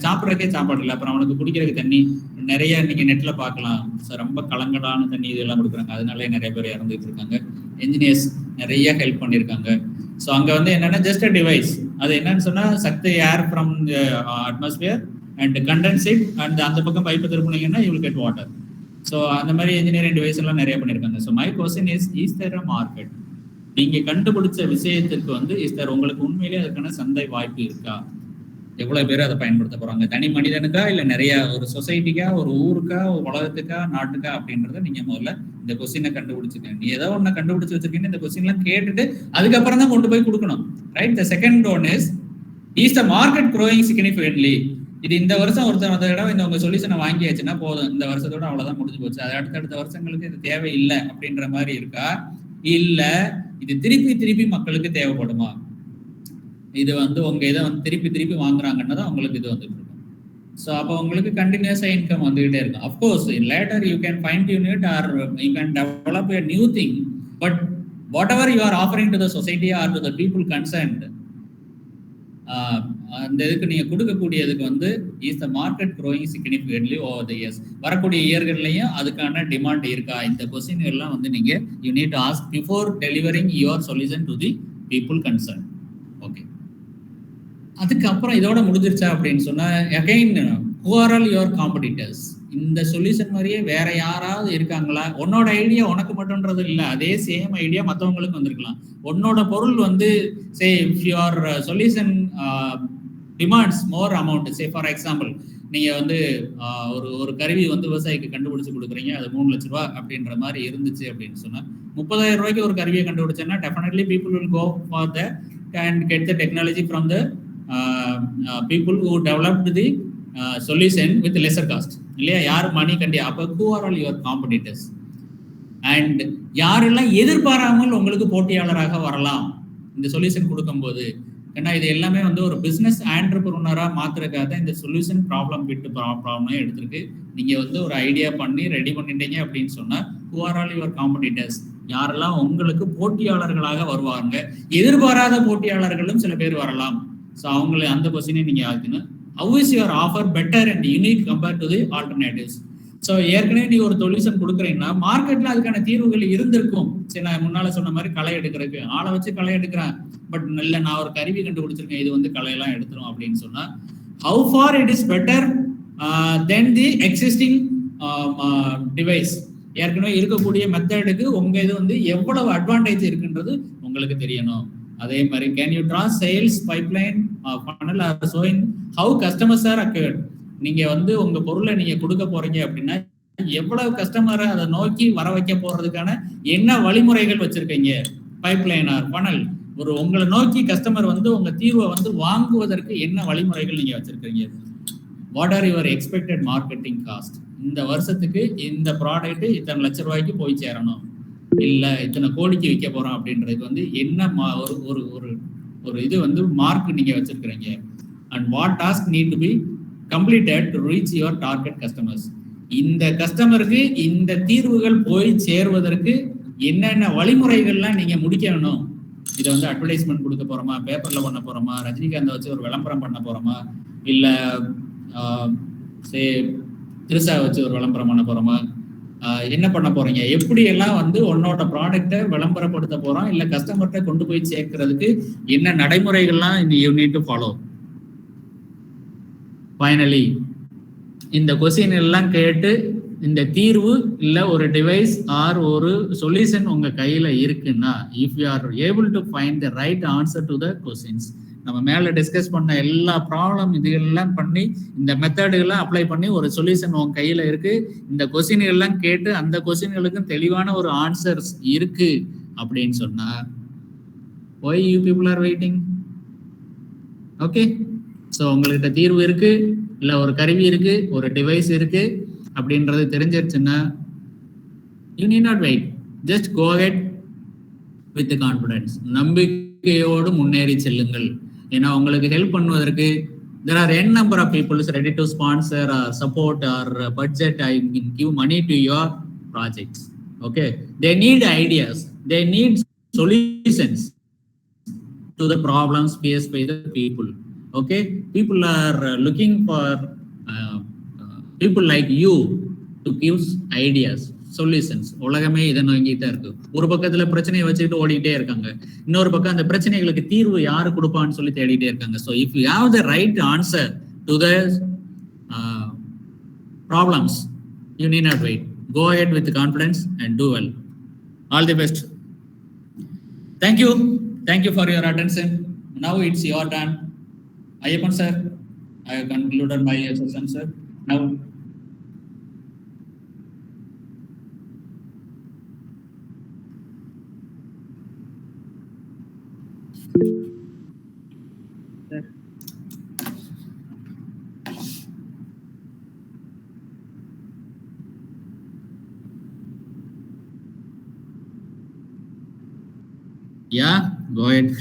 சாப்பிட்றதுக்கே சாப்பாடு இல்லை, அப்புறம் அவனுக்கு குடிக்கிறதுக்கு தண்ணி நிறைய நீங்க நெட்ல பார்க்கலாம். ஸோ ரொம்ப கலங்கடான தண்ணி இதெல்லாம் கொடுக்குறாங்க, அதனாலே நிறைய பேர் இறந்துட்டு இருக்காங்க. என்ஜினியர்ஸ் நிறைய ஹெல்ப் பண்ணியிருக்காங்க. ஸோ அங்கே வந்து என்னன்னா ஜஸ்ட் அ டிவைஸ், அது என்னன்னு சொன்னா சக்தி air from atmosphere and condense it and அந்த பக்கம் பைப்பு திருப்பினீங்கன்னா you will get water. So அந்த மாதிரி இன்ஜினியரிங் டிவைஸ் எல்லாம் நிறைய பண்ணியிருக்காங்க. So my question is there a market? நீங்க கண்டுபிடிச்ச விஷயத்திற்கு வந்து இஸ் தேர் உங்களுக்கு உண்மையிலேயே அதுக்கான சந்தை வாய்ப்பு இருக்கா? எவ்வளவு பேர் அதை பயன்படுத்த போறாங்க? தனி மனிதனுக்கா இல்ல நிறைய ஒரு சொசைட்டிக்கா, ஒரு ஊருக்கா, ஒரு உலகத்துக்கா, நாட்டுக்கா அப்படின்றத நீங்க முதல்ல இந்த கொஸ்டினை கண்டுபிடிச்சிருக்கீங்க. நீ ஏதோ ஒண்ணு கண்டுபிடிச்சு வச்சிருக்கீங்க, இந்த கொஸ்டின் எல்லாம் கேட்டுட்டு அதுக்கப்புறம் தான் கொண்டு போய் கொடுக்கணும். Right? The second one is the market growing significantly. இது இந்த வருஷம் ஒருத்தர் அந்த தடவை இந்த உங்க சொல்யூஷனை வாங்கியாச்சுன்னா போதும், இந்த வருஷத்தோட அவ்வளவுதான் முடிஞ்சு போச்சு, அது அடுத்தடுத்த வருஷங்களுக்கு இது தேவையில்லை அப்படின்ற மாதிரி இருக்கா? இல்ல இது திருப்பி திருப்பி மக்களுக்கு தேவைப்படுமா? இது வந்து உங்க இதை வந்து திருப்பி திருப்பி வாங்குறாங்கன்னா தான் உங்களுக்கு இது வந்துட்டு இருக்கும். ஸோ அப்போ உங்களுக்கு கண்டினியூஸா இன்கம் வந்துகிட்டே இருக்கும். Of course later you can fine tune it or you can develop a new thing, but whatever you are offering to the society or to the people concerned, அந்த இதுக்கு நீங்க கொடுக்கக்கூடியதுக்கு வந்து is the market growing significantly over the years. வரக்கூடிய இயர்கள்லையும் அதுக்கான demand இருக்கா? இந்த கொஸ்டின் எல்லாம் வந்து நீங்க you need to ask before delivering your solution to the people concern. Okay, அதுக்கப்புறம் இதோட முடிஞ்சிருச்சா அப்படின்னு சொன்னா again who are all your competitors? இந்த சொல்யூஷன் மாதிரியே வேற யாராவது இருக்காங்களா? உன்னோட ஐடியா உனக்கு மட்டும்ன்றது இல்லை, அதே சேம் ஐடியா மற்றவங்களுக்கு வந்திருக்கலாம். உன்னோட பொருள் வந்து say if your solution demands more amount, say for example நீங்க வந்து ஒரு கருவி வந்து விவசாயிக்கு கண்டுபிடிச்சு கொடுக்குறீங்க, அது 3 லட்ச ரூபா அப்படின்ற மாதிரி இருந்துச்சு அப்படின்னு சொன்னா 30,000 ரூபாய்க்கு ஒரு கருவியை கண்டுபிடிச்சேன்னா definitely people will go for that and get the technology from the people who developed the solution with lesser cost. இல்லையா? யார் மணி கண்டி. அப்போ who are all your competitors? And யாரெல்லாம் எதிர்பாராமல் உங்களுக்கு போட்டியாளராக வரலாம் இந்த சொல்யூஷன் கொடுக்கும்போது? ஏன்னா இது எல்லாமே வந்து ஒரு பிசினஸ் ஆண்டர்பிரினரா மாத்துறதுக்காக தான் இந்த சொல்யூஷன் ப்ராப்ளம் விட்டு ப்ராப்ளமே எடுத்திருக்கு. நீங்க வந்து ஒரு ஐடியா பண்ணி ரெடி பண்ணிட்டீங்க அப்படின்னு சொன்னா who are all your competitors, யாரெல்லாம் உங்களுக்கு போட்டியாளர்களாக வருவாங்க. எதிர்பாராத போட்டியாளர்களும் சில பேர் வரலாம். ஸோ அவங்களை அந்த கொஸ்டினை நீங்க ஆக்கணும். how is your offer better and unique compared to the alternatives? So ஏற்கனவே நீ ஒரு சொல்யூஷன் கொடுக்குறீங்கன்னா மார்க்கெட்ல அதுக்கான தீர்வுகள் இருந்திருக்கும். சரி, நான் முன்னால சொன்ன மாதிரி களை எடுக்கிறதுக்கு ஆளை வச்சு களை எடுக்கிறேன், பட் இல்ல நான் ஒரு கருவி கண்டுபிடிச்சிருக்கேன், இது வந்து களையெல்லாம் எடுத்துரும் அப்படின்னு சொன்னா how far it is better than the existing device. ஏற்கனவே இருக்கக்கூடிய மெத்தடுக்கு உங்க இது வந்து எவ்வளவு அட்வான்டேஜ் இருக்குன்றது உங்களுக்கு தெரியணும். அதே மாதிரி can you draw sales pipeline funnel or showing how customers are acquired. நீங்க வந்து உங்க பொருளை நீங்க கொடுக்க போறீங்க அப்படின்னா எவ்வளவு கஸ்டமரை அதை நோக்கி வர வைக்க போறதுக்கான என்ன வழிமுறைகள் வச்சிருக்கீங்க. பைப்லைன் ஆர் funnel, ஒரு உங்களை நோக்கி கஸ்டமர் வந்து உங்க தீர்வை வந்து வாங்குவதற்கு என்ன வழிமுறைகள் நீங்க வச்சிருக்கீங்க. What are your expected marketing cost. இந்த வருஷத்துக்கு இந்த ப்ராடக்ட் இத்தனை லட்ச ரூபாய்க்கு போய் சேரணும், இல்ல இத்தனை கோடிக்கு விற்க போறோம் அப்படின்றதுக்கு வந்து என்ன ஒரு ஒரு ஒரு இது வந்து மார்க் நீங்க வச்சிருக்கிறீங்க. And what task need to be completed to reach your target customers. இந்த கஸ்டமருக்கு இந்த தீர்வுகள் போய் சேருவதற்கு என்னென்ன வழிமுறைகள்லாம் நீங்க முடிக்கணும். இதை வந்து அட்வர்டைஸ்மெண்ட் கொடுக்க போறோமா, பேப்பர்ல பண்ண போறோமா, ரஜினிகாந்த் வச்சு ஒரு விளம்பரம் பண்ண போறோமா, இல்ல திருசா வச்சு ஒரு விளம்பரம் பண்ண போறோமா, என்ன பண்ண போறீங்க, எப்படி எல்லாம் வந்து உன்னோட ப்ராடக்டை விளம்பரப்படுத்த போறோம், இல்ல கஸ்டமர்கிட்ட கொண்டு போய் சேர்க்கறதுக்கு என்ன நடைமுறைகள்லாம் you need to follow. Finally இந்த கொஸ்டின் எல்லாம் கேட்டு இந்த தீர்வு இல்ல ஒரு டிவைஸ் ஆர் ஒரு சொல்யூஷன் உங்க கையில இருக்குன்னா, if you are able to find the right answer to the questions, நம்ம மேல டிஸ்கஸ் பண்ண எல்லா ப்ராப்ளம் இதுகள்லாம் பண்ணி இந்த மெத்தடுகள்லாம் அப்ளை பண்ணி ஒரு சொல்யூஷன் உங்க கையில இருக்கு, இந்த கொஸ்டின் எல்லாம் கேட்டு அந்த கொஸ்டின்களுக்கும் தெளிவான ஒரு ஆன்சர்ஸ் இருக்கு அப்படின்னு சொன்னா why you people are waiting? Okay, so உங்கள்கிட்ட தீர்வு இருக்கு, இல்லை ஒரு கருவி இருக்கு, ஒரு டிவைஸ் இருக்கு அப்படின்றது தெரிஞ்சிருச்சுன்னா you need not wait, just go ahead with confidence. நம்பிக்கையோடு முன்னேறி செல்லுங்கள். ஏன்னா உங்களுக்கு ஹெல்ப் பண்ணுவதற்கு there are n number of people ready to sponsor or support or budget I give money to your projects. Okay, they need ideas, they need solutions to the problems faced by the people. Okay, people are looking for people like you to give ideas, solutions. உலகமே இதை நோங்கிட்டே இருக்கு. ஒரு பக்கத்துல பிரச்சனையை வச்சுக்கிட்டு ஓடிட்டே இருக்காங்க, இன்னொரு பக்கம் அந்த பிரச்சனைகளுக்கு தீர்வு யாரு கொடுப்பான்னு சொல்லி தேடிட்டே இருக்காங்க. So if you have the right answer to the problems, you need not wait, go ahead with confidence and do well. All the best. Thank you for your attention. Now it's your turn. Ayappan sir, I have concluded my session, sir. Now yeah, go ahead.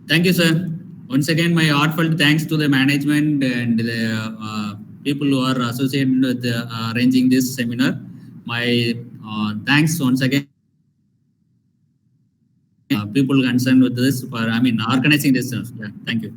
Thank you, sir. Once again, my heartfelt thanks to the management and the people who are associated with arranging this seminar. My thanks once again people concerned with this for organizing this. Yeah, thank you.